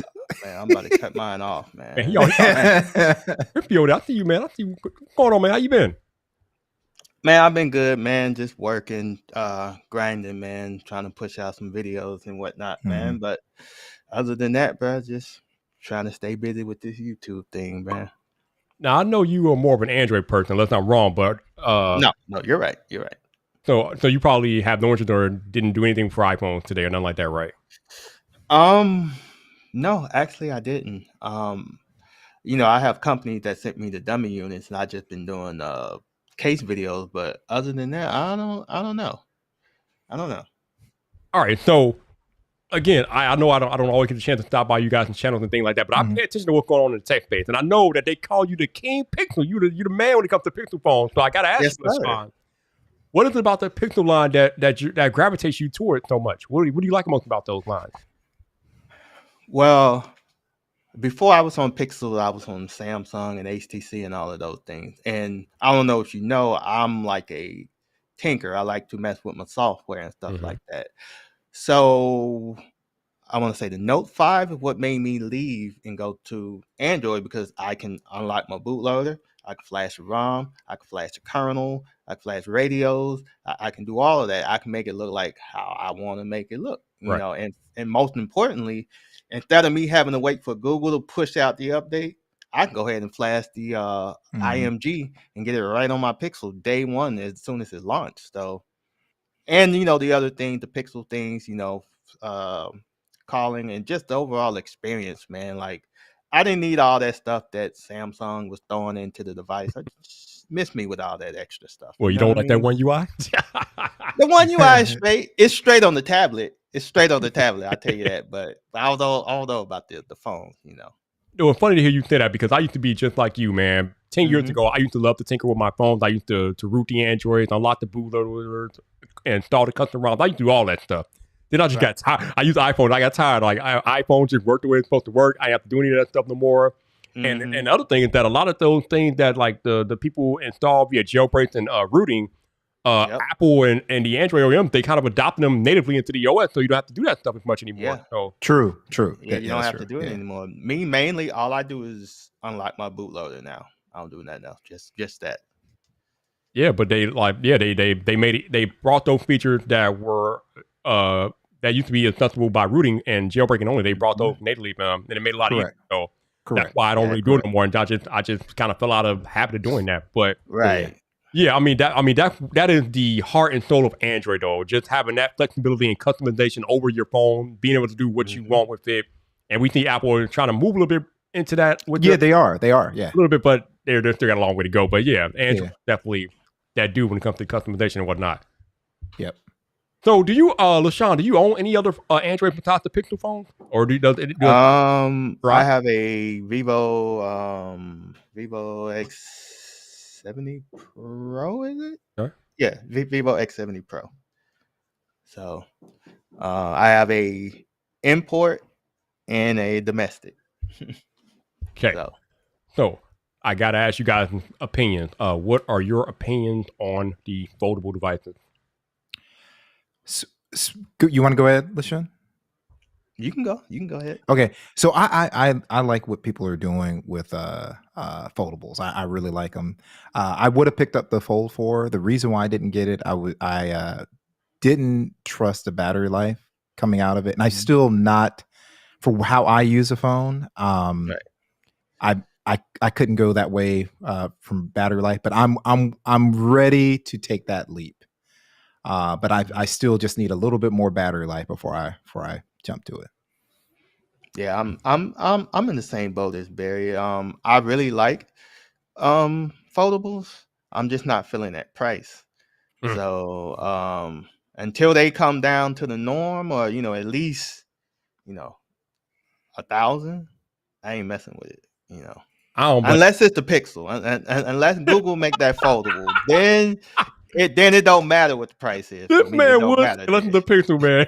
[SPEAKER 3] man, I'm about to cut mine off, man.
[SPEAKER 1] Man, he always I see you, man. I see you. What's going on, man? How you been?
[SPEAKER 3] Man, I've been good, man. Just working, grinding, man. Trying to push out some videos and whatnot, man. But other than that, bro, just trying to stay busy with this YouTube thing, man.
[SPEAKER 1] Now I know you are more of an Android person, unless I'm wrong, but
[SPEAKER 3] No, you're right. You're right.
[SPEAKER 1] so you probably have no interest or didn't do anything for iPhones today or nothing like that, right?
[SPEAKER 3] No, actually, I didn't. I have companies that sent me the dummy units, and I just been doing case videos. But other than that, I don't know.
[SPEAKER 1] All right, so again, I know I don't always get the chance to stop by you guys' channels and things like that, but I pay attention to what's going on in the tech space, and I know that they call you the King Pixel. You the man when it comes to Pixel phones. So I gotta ask
[SPEAKER 3] Yes,
[SPEAKER 1] you,
[SPEAKER 3] sir.
[SPEAKER 1] Lashawn, what is it about the Pixel line that gravitates you toward so much? What do you like most about those lines?
[SPEAKER 3] Well, before I was on Pixel, I was on Samsung and HTC and all of those things. And I don't know if you know, I'm like a tinker. I like to mess with my software and stuff like that. So I want to say the Note 5 is what made me leave and go to Android because I can unlock my bootloader. I can flash the ROM. I can flash the kernel. I can flash radios. I can do all of that. I can make it look like how I want to make it look,
[SPEAKER 1] Right.
[SPEAKER 3] and most importantly, instead of me having to wait for Google to push out the update, I can go ahead and flash the IMG and get it right on my Pixel day one as soon as it's launched. So, and the other thing, the Pixel things, calling and just the overall experience, man. Like I didn't need all that stuff that Samsung was throwing into the device. I just miss me with all that extra stuff.
[SPEAKER 1] Well, you
[SPEAKER 3] know
[SPEAKER 1] don't
[SPEAKER 3] what
[SPEAKER 1] like
[SPEAKER 3] I
[SPEAKER 1] that
[SPEAKER 3] mean?
[SPEAKER 1] one UI?
[SPEAKER 3] The one UI is straight. It's straight on the tablet. It's straight on the tablet. I tell you that. But I don't know about the phone.
[SPEAKER 1] It was funny to hear you say that because I used to be just like you, man. 10 years ago, I used to love to tinker with my phones. I used to root the Androids, unlock the bootloaders, and install the custom ROMs. I used to do all that stuff. Then I just got tired. I use iPhone. I got tired. Like iPhone just worked the way it's supposed to work. I didn't have to do any of that stuff no more. And the other thing is that a lot of those things that like the people install via jailbreaks and rooting, Apple and the Android OEM, they kind of adopted them natively into the OS, so you don't have to do that stuff as much anymore.
[SPEAKER 3] Yeah.
[SPEAKER 1] So
[SPEAKER 2] True.
[SPEAKER 3] Yeah, you don't have to do it anymore. Me mainly, all I do is unlock my bootloader now. I don't do nothing else. Just that.
[SPEAKER 1] Yeah, but they made it. They brought those features that were that used to be accessible by rooting and jailbreaking only. They brought those natively, and it made it a lot easier. So that's why I don't really do it anymore. And I just kind of fell out of habit of doing that. But yeah, I mean that is the heart and soul of Android, though. Just having that flexibility and customization over your phone, being able to do what you want with it. And we see Apple is trying to move a little bit into that.
[SPEAKER 2] They are. Yeah,
[SPEAKER 1] a little bit, but they're still got a long way to go. But yeah, Android definitely that dude when it comes to customization and whatnot.
[SPEAKER 2] Yep.
[SPEAKER 1] So do you, Lashawn, do you own any other Android besides the Pixel phone? Or
[SPEAKER 3] I have a Vivo X70 Pro, is it?
[SPEAKER 1] Huh?
[SPEAKER 3] Yeah, Vivo X70 Pro. So I have a import and a domestic.
[SPEAKER 1] Okay. So I gotta ask you guys opinions. What are your opinions on the foldable devices?
[SPEAKER 2] You want to go ahead, Lashawn?
[SPEAKER 3] You can go ahead.
[SPEAKER 2] Okay, so I like what people are doing with foldables. I really like them. I would have picked up the Fold 4. The reason why I didn't get it, I didn't trust the battery life coming out of it, and I still not for how I use a phone. I couldn't go that way from battery life, but I'm ready to take that leap. But I still just need a little bit more battery life before I jump to it.
[SPEAKER 3] Yeah, I'm in the same boat as Barry. I really like foldables. I'm just not feeling that price.
[SPEAKER 1] Mm.
[SPEAKER 3] So until they come down to the norm, or at least 1,000, I ain't messing with it.
[SPEAKER 1] I don't blame.
[SPEAKER 3] Unless it's the Pixel, and unless Google make that foldable, then it don't matter what the price is. For
[SPEAKER 1] This
[SPEAKER 3] me, it
[SPEAKER 1] man
[SPEAKER 3] don't
[SPEAKER 1] would
[SPEAKER 3] matter
[SPEAKER 1] listen
[SPEAKER 3] then.
[SPEAKER 1] to Pixel, man.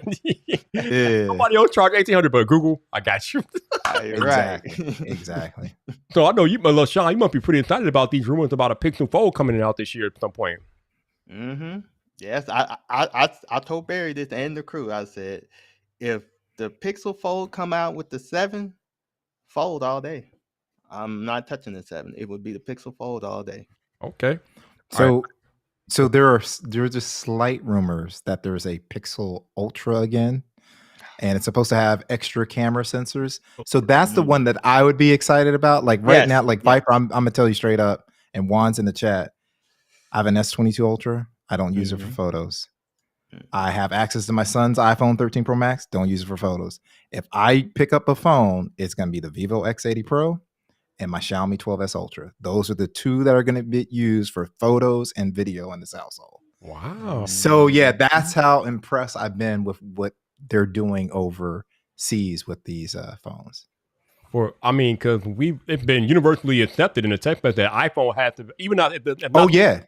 [SPEAKER 2] Yeah,
[SPEAKER 1] Somebody else charge 1,800, but Google, I got you.
[SPEAKER 3] Right.
[SPEAKER 2] exactly.
[SPEAKER 1] So I know you, Lashawn, you must be pretty excited about these rumors about a Pixel Fold coming out this year at some point.
[SPEAKER 3] Mm-hmm. Yes, I told Barry this and the crew. I said, if the Pixel Fold come out with the 7, fold all day. I'm not touching the 7. It would be the Pixel Fold all day.
[SPEAKER 1] Okay.
[SPEAKER 2] So there's just slight rumors that there's a Pixel Ultra again, and it's supposed to have extra camera sensors. So that's the one that I would be excited about. Like right now, like Viper, I'm gonna tell you straight up, and Juan's in the chat. I have an S22 Ultra. I don't use it for photos. I have access to my son's iPhone 13 Pro Max. Don't use it for photos. If I pick up a phone, it's gonna be the Vivo X80 Pro and my Xiaomi 12S Ultra. Those are the two that are going to be used for photos and video in this household.
[SPEAKER 1] Wow.
[SPEAKER 2] So yeah, that's how impressed I've been with what they're doing overseas with these phones.
[SPEAKER 1] Because it's been universally accepted in the tech space that iPhone has to, even not.
[SPEAKER 2] Oh yeah,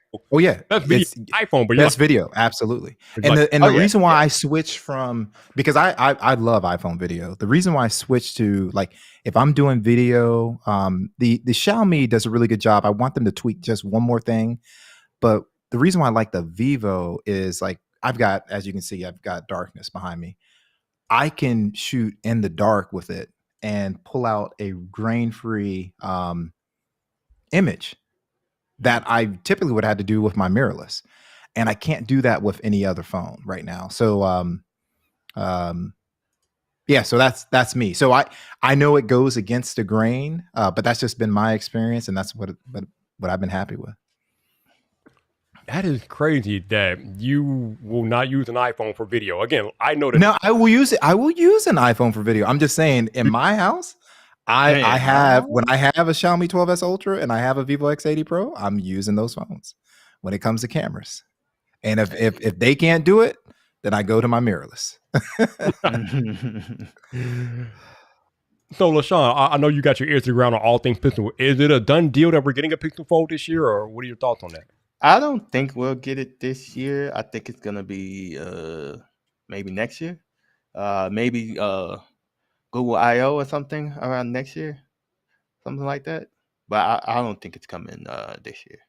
[SPEAKER 1] that's video, iPhone, but
[SPEAKER 2] best video, absolutely. And the reason why I switched from, because I love iPhone video. The reason why I switched to, like, if I'm doing video, the Xiaomi does a really good job. I want them to tweak just one more thing, but the reason why I like the Vivo is, like, I've got, as you can see, I've got darkness behind me. I can shoot in the dark with it and pull out a grain-free image that I typically would have had to do with my mirrorless, and I can't do that with any other phone right now. So yeah, so that's me. So I know it goes against the grain, but that's just been my experience, and that's what I've been happy with.
[SPEAKER 1] That is crazy that you will not use an iPhone for video. Again, I know that.
[SPEAKER 2] No, I will use it. I will use an iPhone for video. I'm just saying, in my house, when I have a Xiaomi 12S Ultra and I have a Vivo X80 Pro, I'm using those phones when it comes to cameras. And if they can't do it, then I go to my mirrorless.
[SPEAKER 1] So, Lashawn, I know you got your ears to the ground on all things Pixel. Is it a done deal that we're getting a Pixel Fold this year, or what are your thoughts on that?
[SPEAKER 3] I don't think we'll get it this year. I think it's gonna be maybe next year. Maybe Google I/O or something around next year, something like that. But I don't think it's coming this year.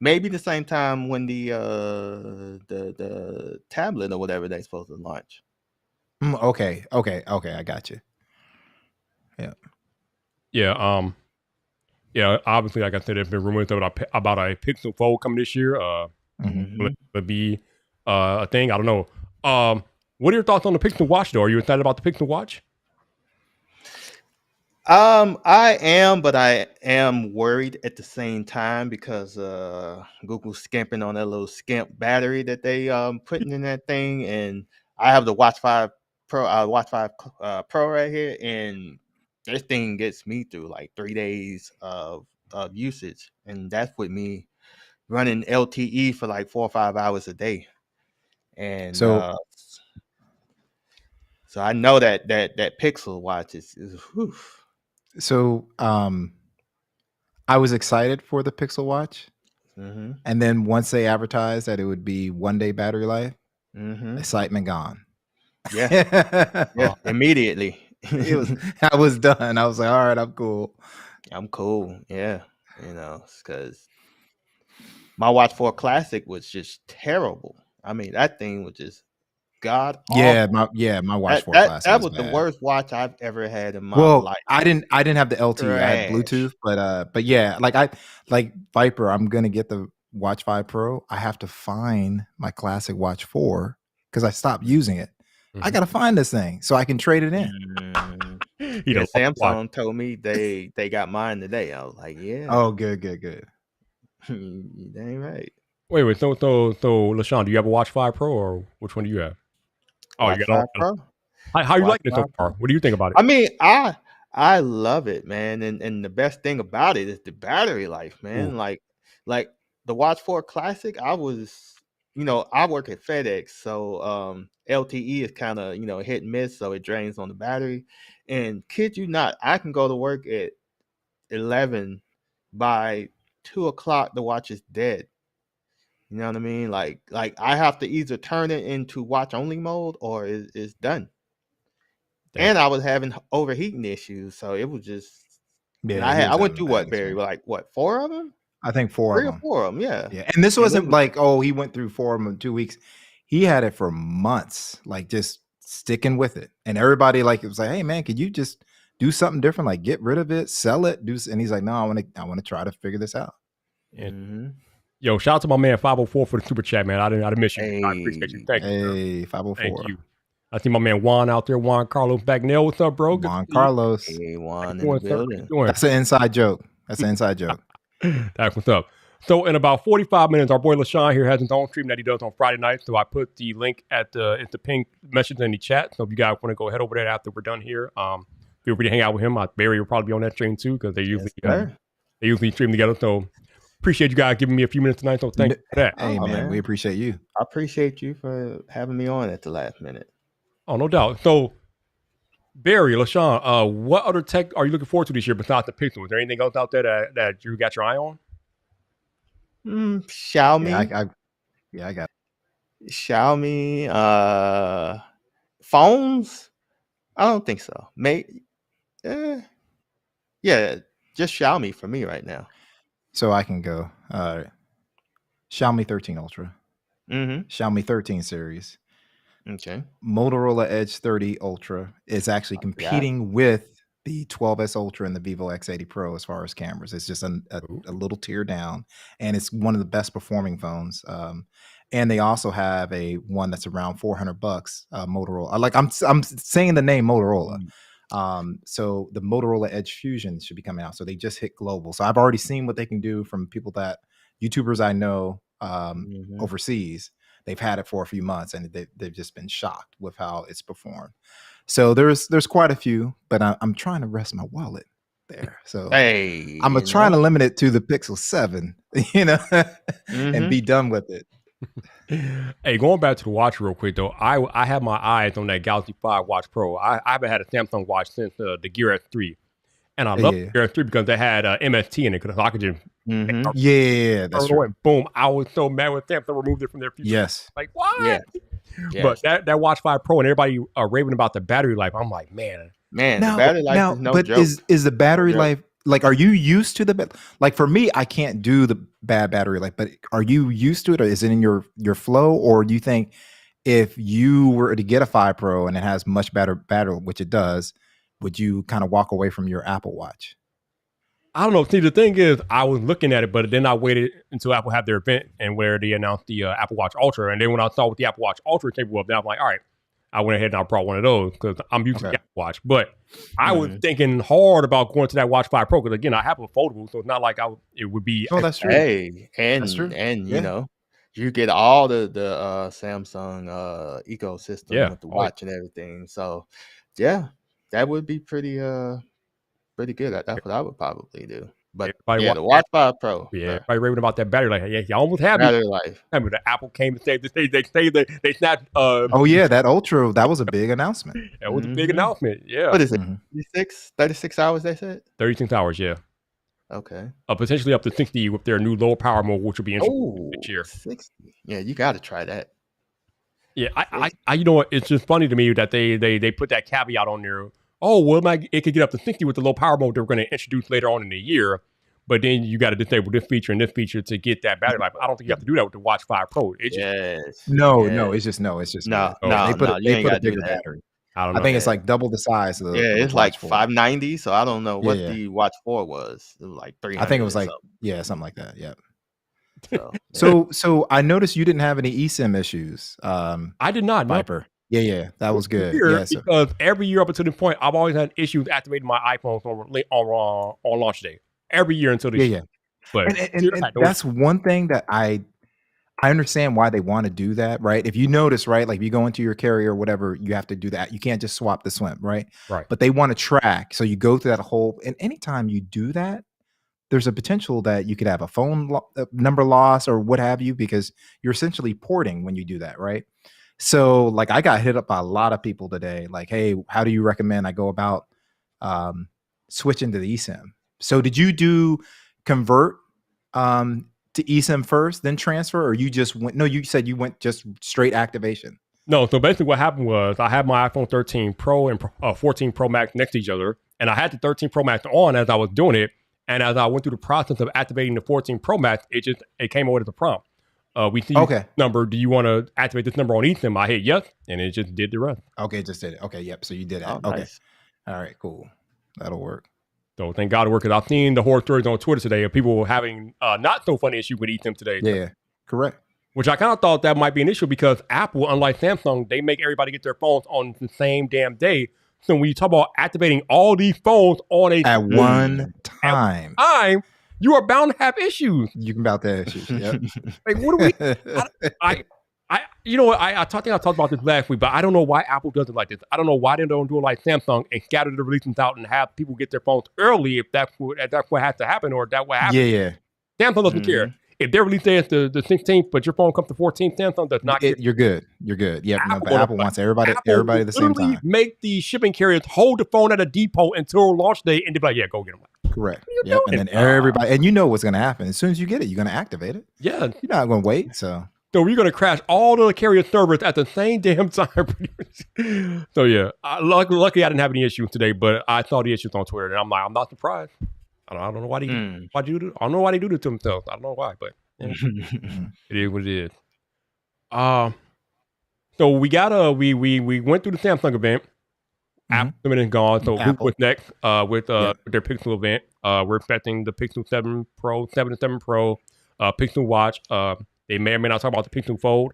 [SPEAKER 3] Maybe the same time when the tablet or whatever they're supposed to launch.
[SPEAKER 2] Okay, I got you.
[SPEAKER 1] Yeah. Yeah, obviously, like I said, there's been rumors about a Pixel Fold coming this year. Would be a thing. I don't know. What are your thoughts on the Pixel Watch, though? Are you excited about the Pixel Watch?
[SPEAKER 3] I am, but I am worried at the same time because Google's skimping on that little skimp battery that they putting in that thing, and I have the Watch 5 Pro, Pro right here, and this thing gets me through like 3 days of usage, and that's with me running LTE for like 4 or 5 hours a day, and
[SPEAKER 2] So
[SPEAKER 3] I know that Pixel Watch is whew.
[SPEAKER 2] So I was excited for the Pixel Watch, and then once they advertised that it would be 1 day battery life, excitement gone.
[SPEAKER 3] Yeah, immediately.
[SPEAKER 2] I was done. I was like, all right, I'm cool.
[SPEAKER 3] Yeah, because my Watch 4 Classic was just terrible. I mean, that thing was just god awful.
[SPEAKER 2] My Watch 4
[SPEAKER 3] that,
[SPEAKER 2] Classic
[SPEAKER 3] that was
[SPEAKER 2] bad.
[SPEAKER 3] the worst watch I've ever had in my life.
[SPEAKER 2] I didn't have the LTE. I had Bluetooth, but yeah, like Viper, I'm gonna get the Watch 5 Pro. I have to find my classic Watch 4 because I stopped using it. I gotta find this thing so I can trade it in.
[SPEAKER 3] Samsung told me they got mine today. I was like, yeah.
[SPEAKER 2] Oh, good.
[SPEAKER 3] You dang right.
[SPEAKER 1] Wait. So, Lashawn, do you have a Watch 5 Pro or which one do you have? Oh, you
[SPEAKER 3] Watch
[SPEAKER 1] got all.
[SPEAKER 3] 5 Pro.
[SPEAKER 1] How you
[SPEAKER 3] Watch
[SPEAKER 1] liking it so
[SPEAKER 3] 5
[SPEAKER 1] far?
[SPEAKER 3] Pro.
[SPEAKER 1] What do you think about it?
[SPEAKER 3] I mean, I love it, man. And the best thing about it is the battery life, man.
[SPEAKER 1] Ooh.
[SPEAKER 3] Like the Watch 4 Classic, I work at FedEx, so LTE is kind of, hit and miss, so it drains on the battery. And kid you not, I can go to work at 11, by 2 o'clock the watch is dead. You know what I mean? Like I have to either turn it into watch only mode or it's done.
[SPEAKER 1] Damn.
[SPEAKER 3] And I was having overheating issues, so it was just. And
[SPEAKER 2] Yeah,
[SPEAKER 3] I
[SPEAKER 2] he was
[SPEAKER 3] went
[SPEAKER 2] having
[SPEAKER 3] through
[SPEAKER 2] a
[SPEAKER 3] what,
[SPEAKER 2] bad
[SPEAKER 3] Barry?
[SPEAKER 2] experience.
[SPEAKER 3] Like what, 4 of them?
[SPEAKER 2] I think 4
[SPEAKER 3] 3
[SPEAKER 2] of
[SPEAKER 3] or
[SPEAKER 2] them.
[SPEAKER 3] 4 of them, yeah.
[SPEAKER 2] Yeah, and this
[SPEAKER 3] And it
[SPEAKER 2] wasn't
[SPEAKER 3] was
[SPEAKER 2] like, oh, he went through 4 of them in 2 weeks. He had it for months, like just sticking with it. And everybody like it was like, hey man, could you just do something different? Like get rid of it, sell it, and he's like, no, I want to try to figure this out.
[SPEAKER 1] And, yo, shout out to my man 504 for the super chat, man. I didn't miss you. I appreciate you. Thank you.
[SPEAKER 2] Hey, 504.
[SPEAKER 1] Thank you. I see my man Juan out there. Juan Carlos Bagnell. What's up, bro?
[SPEAKER 2] Juan Carlos.
[SPEAKER 3] Hey, Juan in
[SPEAKER 1] Doing,
[SPEAKER 3] the
[SPEAKER 1] sir? How you
[SPEAKER 3] building.
[SPEAKER 1] doing?
[SPEAKER 2] That's an inside joke. That's an inside joke.
[SPEAKER 1] That's what's up. So in about 45 minutes, our boy Lashawn here has his own stream that he does on Friday night. So I put the link at the ping message in the chat. So if you guys want to go head over there after we're done here, feel free to hang out with him. Barry will probably be on that stream too because they usually stream together. So appreciate you guys giving me a few minutes tonight. So thank you for that.
[SPEAKER 2] Hey man, we appreciate you.
[SPEAKER 3] I appreciate you for having me on at the last minute.
[SPEAKER 1] Oh, no doubt. So Barry, Lashawn, what other tech are you looking forward to this year besides the Pixel? Is there anything else out there that you got your eye on?
[SPEAKER 3] Xiaomi.
[SPEAKER 2] I got
[SPEAKER 3] it. Xiaomi. Phones? I don't think so. Yeah, just Xiaomi for me right now.
[SPEAKER 2] So I can go. Xiaomi 13 Ultra.
[SPEAKER 3] Mm-hmm.
[SPEAKER 2] Xiaomi 13 series.
[SPEAKER 3] Okay.
[SPEAKER 2] Motorola Edge 30 Ultra is actually competing with the 12S Ultra and the Vivo X80 Pro as far as cameras. It's just a little tier down, and it's one of the best performing phones. And they also have a one that's around $400. Motorola. Like I'm saying the name Motorola. So the Motorola Edge Fusion should be coming out. So they just hit global. So I've already seen what they can do from YouTubers I know overseas. They've had it for a few months and they've just been shocked with how it's performed. So there's quite a few, but I'm trying to rest my wallet there. So I'm trying to limit it to the Pixel 7, and be done with it.
[SPEAKER 1] Hey, going back to the watch real quick though, I have my eyes on that Galaxy 5 Watch Pro. I haven't had a Samsung watch since the Gear S3, and I love the Gear S3 because they had MST in it because I could just
[SPEAKER 2] that's true.
[SPEAKER 1] Boom! I was so mad when Samsung removed it from their features.
[SPEAKER 2] Yes,
[SPEAKER 1] like what?
[SPEAKER 3] Yes.
[SPEAKER 1] But that Watch 5 Pro and everybody raving about the battery life. I'm like, man,
[SPEAKER 3] the battery life is no
[SPEAKER 2] but
[SPEAKER 3] joke.
[SPEAKER 2] Is the battery life? Like, are you used to like for me, I can't do the bad battery life, but are you used to it, or is it in your flow, or do you think if you were to get a 5 Pro and it has much better battery, which it does, would you kind of walk away from your Apple Watch?
[SPEAKER 1] I don't know. See, the thing is, I was looking at it, but then I waited until Apple had their event and where they announced the Apple Watch Ultra, and then when I saw what the Apple Watch Ultra capable of, then I'm like, all right. I went ahead and I brought one of those because I'm used to the Apple Watch. But I was thinking hard about going to that Watch 5 Pro because, again, I have a foldable, so it's not like it would be.
[SPEAKER 2] Oh, that's true.
[SPEAKER 3] Hey, and
[SPEAKER 2] that's true.
[SPEAKER 3] And you get all the Samsung ecosystem with the watch and everything. So, yeah, that would be pretty good. That's what I would probably do. But the Watch 5 Pro.
[SPEAKER 1] Yeah, everybody raving about that battery life. Yeah, you almost have
[SPEAKER 3] battery life.
[SPEAKER 1] I mean, the Apple came and saved they snapped.
[SPEAKER 2] That Ultra, that was a big announcement.
[SPEAKER 1] That was a big announcement. Yeah.
[SPEAKER 3] What is it? 36 hours, they said?
[SPEAKER 1] 36 hours, yeah.
[SPEAKER 3] Okay.
[SPEAKER 1] Potentially up to 60 with their new low power mode, which will be interesting this year.
[SPEAKER 3] 60. Yeah, you got to try that.
[SPEAKER 1] Yeah, I you know what? It's just funny to me that they put that caveat on there. Oh, well, it could get up to 60 with the low power mode they're going to introduce later on in the year. But then you got to disable this feature and this feature to get that battery life. I don't think you have to do that with the Watch 5 Pro.
[SPEAKER 2] It's just no. They put a bigger battery.
[SPEAKER 1] I don't know.
[SPEAKER 2] I think it's like double the size of the
[SPEAKER 3] it's like 590. So I don't know what the Watch 4 was. It was like 300.
[SPEAKER 2] I think it was like something like that. Yeah. So I noticed you didn't have any eSIM issus.
[SPEAKER 1] I did not.
[SPEAKER 2] Vyper.
[SPEAKER 1] No.
[SPEAKER 2] Yeah, that was good.
[SPEAKER 1] Because every year up until this point, I've always had issues activating my iPhone on launch day. Every year until this year.
[SPEAKER 2] But and that's one thing that I I understand why they want to do that, right? If you notice, right, like if you go into your carrier or whatever, you have to do that. You can't just swap the SIM, right?
[SPEAKER 1] Right.
[SPEAKER 2] But they want to track. So you go through that whole, and anytime you do that, there's a potential that you could have a phone number loss or what have you, because you're essentially porting when you do that, right? So like I got hit up by a lot of people today, like, hey, how do you recommend I go about switching to the eSIM? So did you do convert to eSIM first, then transfer, or you just went? No, you said you went just straight activation.
[SPEAKER 1] No, so basically what happened was I had my iPhone 13 Pro and 14 Pro Max next to each other, and I had the 13 Pro Max on as I was doing it, and as I went through the process of activating the 14 Pro Max, it came over as a prompt. We see this number. Do you want to activate this number on eSIM? I hit yes, and it just did the rest.
[SPEAKER 2] Okay, just did it. Okay, yep. So you did it. Okay, nice. All right, cool. That'll work.
[SPEAKER 1] So thank God it worked. I've seen the horror stories on Twitter today of people having not so funny issue with eSIM today.
[SPEAKER 2] Yeah, correct.
[SPEAKER 1] Which I kind of thought that might be an issue because Apple, unlike Samsung, they make everybody get their phones on the same damn day. So when you talk about activating all these phones on
[SPEAKER 2] at one time,
[SPEAKER 1] you are bound to have issues.
[SPEAKER 2] You can about to have issues. Yep.
[SPEAKER 1] Like, what do we? You know what? I talked about this last week, but I don't know why Apple does it like this. I don't know why they don't do it like Samsung and scatter the releases out and have people get their phones early if that's what has to happen, or if that's what happens.
[SPEAKER 2] Yeah.
[SPEAKER 1] Samsung doesn't care. If their release day is the 16th, but your phone comes to 14th, Samsung does not care.
[SPEAKER 2] You're good. Yeah, Apple wants everybody at the same time.
[SPEAKER 1] Make the shipping carriers hold the phone at a depot until launch day, and they're like, "Yeah, go get them."
[SPEAKER 2] Correct. Yep. And then everybody, and you know what's going to happen as soon as you get it, you're going to activate it.
[SPEAKER 1] Yeah,
[SPEAKER 2] you're not going to wait. So
[SPEAKER 1] we're going to crash all the carrier servers at the same damn time. So yeah, luckily I didn't have any issues today, but I saw the issues on Twitter, and I'm like, I'm not surprised. I don't know why they do. I don't know why they do this to themselves. I don't know why, but it is what it is. So we went through the Samsung event. Apple is gone, so Google was next with their Pixel event. We're expecting the Pixel 7 Pro, 7 and 7 Pro, Pixel Watch. They may or may not talk about the Pixel Fold.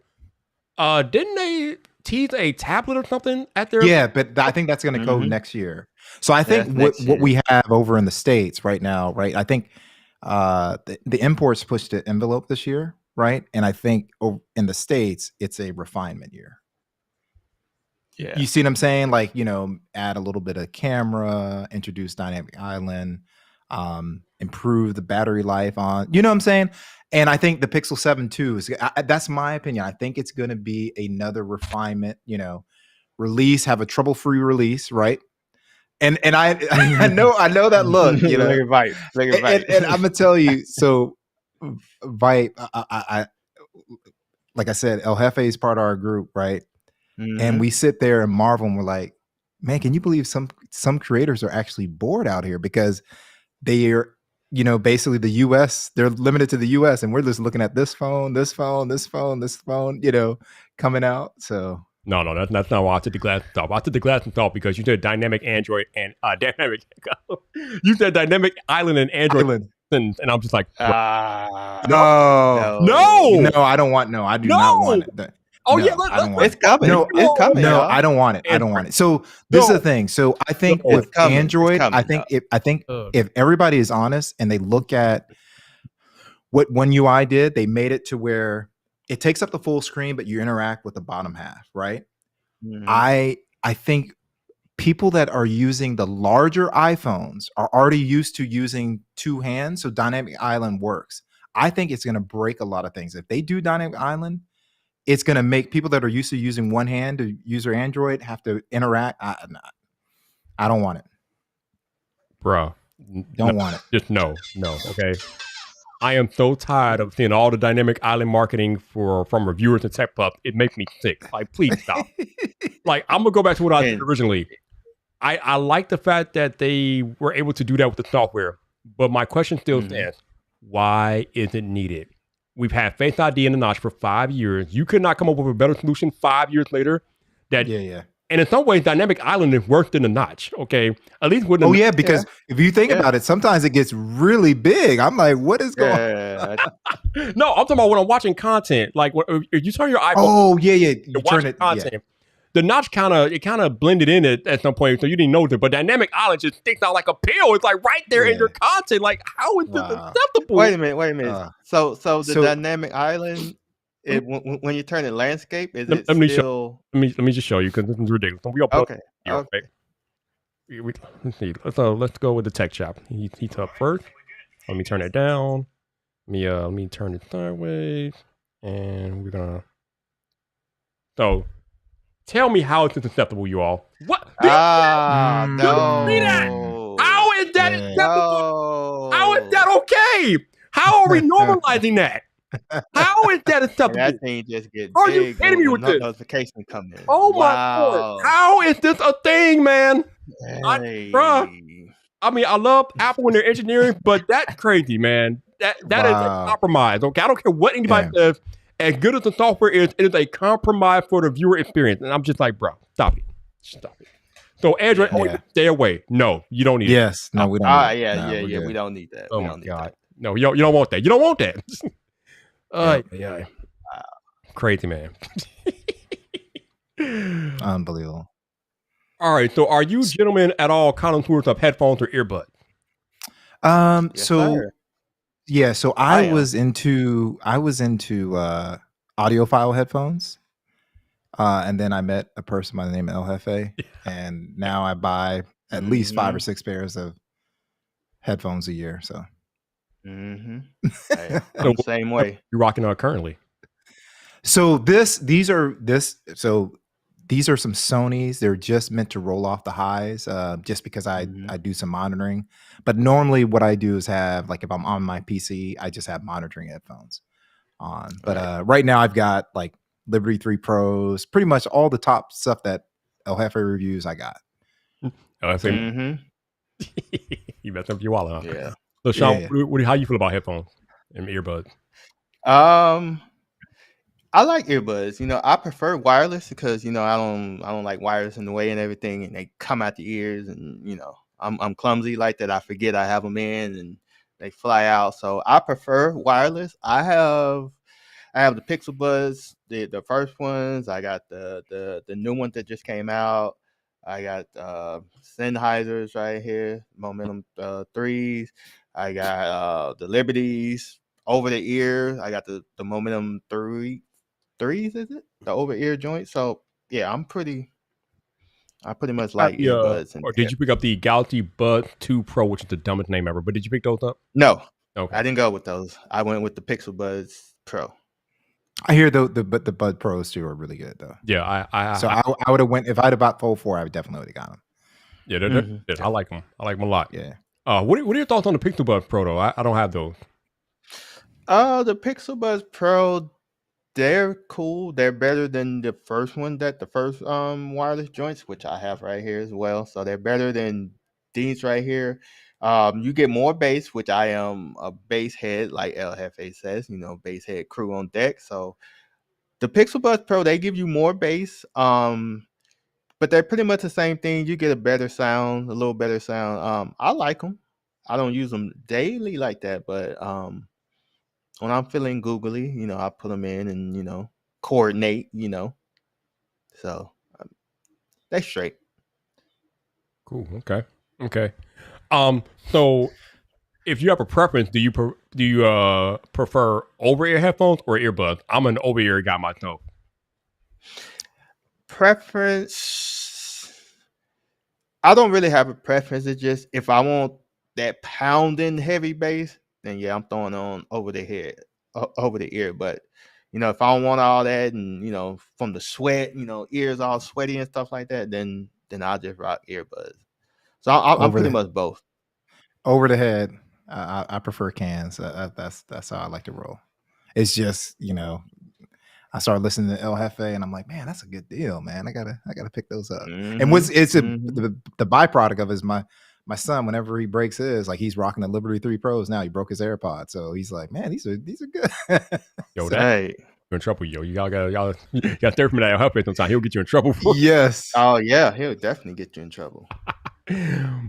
[SPEAKER 1] Didn't they tease a tablet or something at their?
[SPEAKER 2] Yeah, but I think that's going to go next year. So I think what we have over in the States right now, right? I think the imports pushed the envelope this year, right? And I think in the States, it's a refinement year.
[SPEAKER 3] Yeah.
[SPEAKER 2] You see what I'm saying? Like, add a little bit of camera, introduce dynamic island, improve the battery life on, you know what I'm saying? And I think the Pixel 7 too that's my opinion. I think it's going to be another refinement, release, have a trouble-free release, right? And I know that look,
[SPEAKER 3] Like a Vyp.
[SPEAKER 2] And I'm gonna tell you, so Vyp, I like I said, El Jefe is part of our group, right? And we sit there and marvel, and we're like, man, can you believe some creators are actually bored out here because they are, basically the US, they're limited to the US, and we're just looking at this phone, coming out. So
[SPEAKER 1] No, that's not why I took the glasses off. I took the glasses off because you said dynamic Android and dynamic. You said dynamic island and Android, and I'm just like,
[SPEAKER 2] no,
[SPEAKER 1] I
[SPEAKER 2] don't want. No, I do not want it.
[SPEAKER 1] Oh
[SPEAKER 2] no,
[SPEAKER 1] yeah,
[SPEAKER 3] it's coming.
[SPEAKER 2] No,
[SPEAKER 3] it's coming.
[SPEAKER 2] No, I don't want it. I don't want it. So this is the thing. So I think with Android, I think if everybody is honest and they look at what One UI did, they made it to where it takes up the full screen, but you interact with the bottom half, right? I think people that are using the larger iPhones are already used to using two hands, so Dynamic Island works. I think it's going to break a lot of things. If they do Dynamic Island, it's going to make people that are used to using one hand to use their Android have to interact. I don't want it.
[SPEAKER 1] Bro.
[SPEAKER 2] Don't want it.
[SPEAKER 1] Just no. Okay. I am so tired of seeing all the dynamic island marketing from reviewers and tech pubs. It makes me sick. Like, please stop. Like, I'm gonna go back to what I did originally. I like the fact that they were able to do that with the software, but my question still stands: why is it needed? We've had Face ID in the notch for 5 years. You could not come up with a better solution 5 years later. And in some ways, Dynamic Island is worse than the notch. Okay, at least with the
[SPEAKER 2] because if you think about it, sometimes it gets really big. I'm like, what is going on?
[SPEAKER 1] No, I'm talking about when I'm watching content. Like if you turn your iPhone,
[SPEAKER 2] you turn it.
[SPEAKER 1] Content. The notch kind of blended in at some point, so you didn't notice it. But Dynamic Island just sticks out like a pill. It's like right there in your content. Like, how is this acceptable?
[SPEAKER 3] Wait a minute. So the Dynamic Island when you turn it landscape, is it
[SPEAKER 1] let me show.
[SPEAKER 3] still
[SPEAKER 1] Let me just show you because this is ridiculous. We all
[SPEAKER 3] okay?
[SPEAKER 1] here,
[SPEAKER 3] Okay.
[SPEAKER 1] right? Let's see. Let's go with the tech shop. He's up first. Let me turn it down. Let me turn it sideways, and we're gonna. So, tell me how it's acceptable, you all. What?
[SPEAKER 3] Ah,
[SPEAKER 1] See that?
[SPEAKER 3] no.
[SPEAKER 1] How is that
[SPEAKER 2] Yeah.
[SPEAKER 1] acceptable? How is
[SPEAKER 3] No.
[SPEAKER 1] that okay? How are we normalizing that? How is that
[SPEAKER 3] And
[SPEAKER 1] acceptable?
[SPEAKER 3] that thing just get
[SPEAKER 1] Are you
[SPEAKER 3] big
[SPEAKER 1] kidding me
[SPEAKER 3] when
[SPEAKER 1] with this?
[SPEAKER 3] notification come in.
[SPEAKER 1] Oh my lord!
[SPEAKER 3] Wow.
[SPEAKER 1] How is this a thing, man? Bruh.
[SPEAKER 3] Hey.
[SPEAKER 1] I mean, I love Apple and their engineering, but that's crazy, man. That is a
[SPEAKER 2] Wow.
[SPEAKER 1] compromise. Okay, I don't care what anybody says. As good as the software is, it is a compromise for the viewer experience. And I'm just like, bro, stop it. Stop it. So Android,
[SPEAKER 2] Yeah.
[SPEAKER 1] stay away. No, you don't need it.
[SPEAKER 2] Yes. No, we don't. Need it.
[SPEAKER 3] Yeah,
[SPEAKER 2] Nah,
[SPEAKER 3] yeah,
[SPEAKER 2] we're
[SPEAKER 3] yeah.
[SPEAKER 2] good.
[SPEAKER 3] We don't need that.
[SPEAKER 1] Oh
[SPEAKER 3] We
[SPEAKER 1] my
[SPEAKER 3] don't need
[SPEAKER 1] god.
[SPEAKER 3] that.
[SPEAKER 1] No, you don't want that. You don't want that. Yeah.
[SPEAKER 3] Wow.
[SPEAKER 1] Crazy, man.
[SPEAKER 2] Unbelievable.
[SPEAKER 1] All right. So are you gentlemen at all connoisseurs of headphones or earbuds?
[SPEAKER 3] Yes,
[SPEAKER 2] So
[SPEAKER 3] sir.
[SPEAKER 2] yeah, so
[SPEAKER 3] I
[SPEAKER 2] I
[SPEAKER 3] am.
[SPEAKER 2] was into audiophile headphones. And then I met a person by the name of El Jefe, and now I buy at least 5 or 6 pairs of headphones a year. So
[SPEAKER 3] Mm-hmm. Hey, I'm the same way.
[SPEAKER 1] You're rocking on currently.
[SPEAKER 2] So these are some Sonys. They're just meant to roll off the highs, just because I do some monitoring. But normally, what I do is have, like, if I'm on my PC, I just have monitoring headphones on. But right now, I've got like Liberty 3 Pros, pretty much all the top stuff that El Jefe reviews. I got.
[SPEAKER 1] You messed up your wallet, huh?
[SPEAKER 3] Yeah.
[SPEAKER 1] So Sean, how you feel about headphones and earbuds?
[SPEAKER 3] I like earbuds. You know, I prefer wireless because, you know, I don't like wires in the way and everything, and they come out the ears, and, you know, I'm clumsy like that. I forget I have them in, and they fly out. So I prefer wireless. I have the Pixel Buds, the first ones. I got the new ones that just came out. I got Sennheisers right here, Momentum 3s. I got the Liberties over the ear. I got the Momentum 3s, is it? The over ear joint. So yeah, I pretty much like earbuds.
[SPEAKER 1] Or did you pick up the Galaxy Buds 2 Pro, which is the dumbest name ever? But did you pick those up?
[SPEAKER 3] No.
[SPEAKER 1] Okay.
[SPEAKER 3] I didn't go with those. I went with the Pixel Buds Pro.
[SPEAKER 2] I hear the Bud Pros too are really good though.
[SPEAKER 1] Yeah,
[SPEAKER 2] I would have went if I'd have bought Fold 4. I would definitely would have got them.
[SPEAKER 1] Yeah, I like them. I like them a lot.
[SPEAKER 2] Yeah.
[SPEAKER 1] What are your thoughts on the Pixel Buds Pro though? I don't have those.
[SPEAKER 3] The Pixel Buds Pro, they're cool. They're better than the first wireless joints, which I have right here as well. So they're better than these right here. You get more bass, which I am a bass head, like El Jefe says, you know, bass head crew on deck. So the Pixel Buds Pro, they give you more bass. But they're pretty much the same thing. You get a better sound, a little better sound. I like them. I don't use them daily like that, but when I'm feeling googly, you know, I put them in and, you know, coordinate, you know. So they straight.
[SPEAKER 1] Cool. Okay. So if you have a preference, do you prefer over ear headphones or earbuds? I'm an over ear guy myself.
[SPEAKER 3] Preference, I don't really have a preference. It's just if I want that pounding heavy bass, then yeah, I'm throwing on over the ear. But you know, if I don't want all that, and you know, from the sweat, you know, ears all sweaty and stuff like that, then I'll just rock earbuds. So I'm pretty much both.
[SPEAKER 2] Over the head, I prefer cans. That's how I like to roll. It's just, you know, I started listening to El Jefe, and I'm like, man, that's a good deal, man. I gotta pick those up. And the byproduct of it is my son, whenever he breaks his, like, he's rocking the Liberty 3 Pros now. He broke his AirPods, so he's like, man, these are good.
[SPEAKER 1] Yo, you're in trouble, yo. You gotta stay from that El Jefe sometimes. He'll get you in trouble.
[SPEAKER 2] Yes.
[SPEAKER 3] Oh yeah, he'll definitely get you in trouble.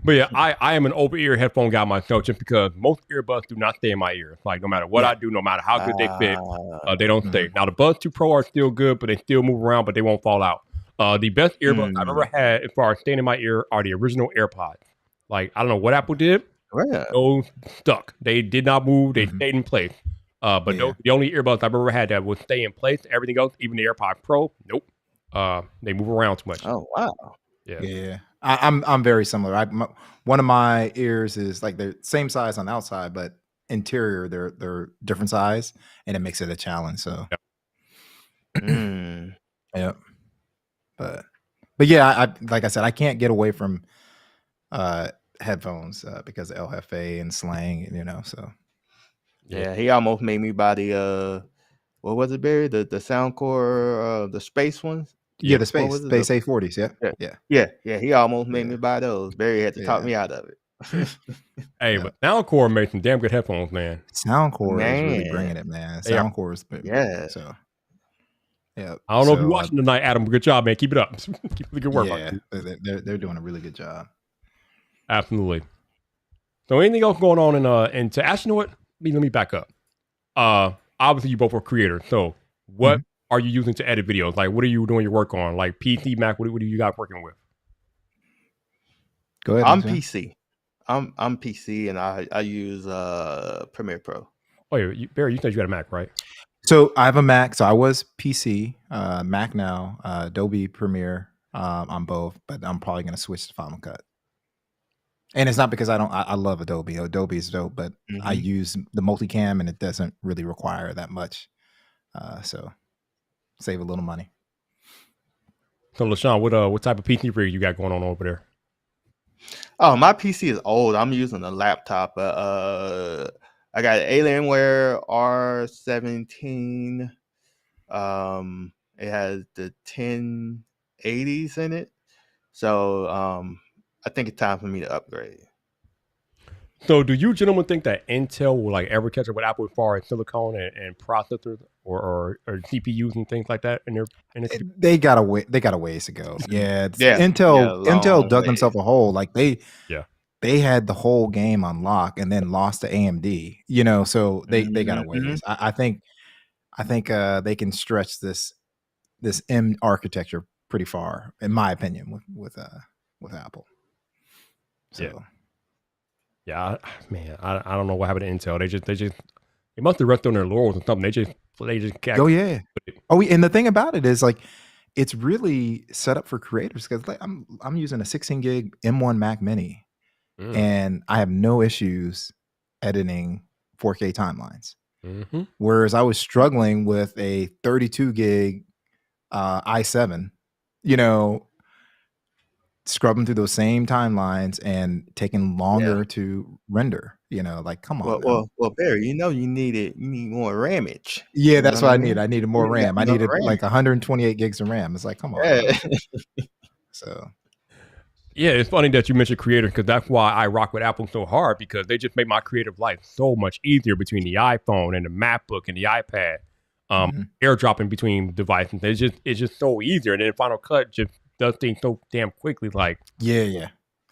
[SPEAKER 1] But yeah, I am an over ear headphone guy myself, just because most earbuds do not stay in my ear. Like, no matter what I do, no matter how good they fit, they don't stay. Now the Buds 2 Pro are still good, but they still move around, but they won't fall out. The best earbuds I've ever had as far as staying in my ear are the original AirPods. Like, I don't know what Apple did.
[SPEAKER 3] Yeah.
[SPEAKER 1] Those stuck. They did not move. They stayed in place. But the only earbuds I've ever had that would stay in place, everything else, even the AirPod Pro, nope. They move around too much.
[SPEAKER 3] Oh wow.
[SPEAKER 2] Yeah. I'm very similar. One of my ears is like the same size on the outside, but interior they're different size, and it makes it a challenge. So yeah. But yeah, I like I said, I can't get away from headphones because of LFA and slang, so
[SPEAKER 3] yeah, he almost made me buy the what was it, Barry? The Soundcore the space ones?
[SPEAKER 2] Yeah, the space A40s,
[SPEAKER 3] Yeah. He almost made me buy those. Barry had to talk me out of it.
[SPEAKER 1] Hey, but Soundcore made some damn good headphones, man.
[SPEAKER 2] Soundcore is really bringing it, man. Soundcore is so yeah.
[SPEAKER 1] I don't know if you're watching tonight, Adam. Good job, man. Keep it up. Keep the good work.
[SPEAKER 2] Yeah, they're doing a really good job.
[SPEAKER 1] Absolutely. So anything else going on in to actually, you know what? Let me back up. Obviously you both are creators. So what are you using to edit videos? Like, what are you doing your work on? Like PC, Mac, what do you got working with?
[SPEAKER 2] Go ahead.
[SPEAKER 3] I'm PC. I'm PC, and I use Premiere Pro.
[SPEAKER 1] Oh yeah, Barry, you said you got a Mac, right?
[SPEAKER 2] So I have a Mac. So I was PC, Mac now, Adobe Premiere on both, but I'm probably going to switch to Final Cut. And it's not because I love Adobe. Adobe is dope, but I use the multicam and it doesn't really require that much. So save a little money.
[SPEAKER 1] So Lashawn, what type of PC rig you got going on over there?
[SPEAKER 3] Oh, my PC is old. I'm using a laptop. I got an Alienware R17. It has the 1080s in it. So I think it's time for me to upgrade.
[SPEAKER 1] So do you gentlemen think that Intel will like ever catch up with Apple as far as silicone and processors or CPUs and things like that in their
[SPEAKER 2] they got a ways to go. Yeah. Intel dug themselves a hole. Like they had the whole game on lock and then lost to AMD, so they got a ways. I think they can stretch this M architecture pretty far, in my opinion, with Apple. So
[SPEAKER 1] yeah, man, I don't know what happened to Intel. They must have rested on their laurels or something. They just can't.
[SPEAKER 2] Oh yeah. And the thing about it is like it's really set up for creators because like, I'm using a 16 gig M1 Mac Mini, and I have no issues editing 4K timelines. Whereas I was struggling with a 32 gig i7, scrubbing through those same timelines and taking longer to render. Like come on.
[SPEAKER 3] Well, Barry, you need more RAMage.
[SPEAKER 2] Yeah, that's what I need. I needed more RAM. I needed like 128 gigs of RAM. It's like, come on. So
[SPEAKER 1] yeah, it's funny that you mentioned creators because that's why I rock with Apple so hard because they just make my creative life so much easier between the iPhone and the MacBook and the iPad. Airdropping between devices. It's just so easier. And then Final Cut just does things so damn quickly. Like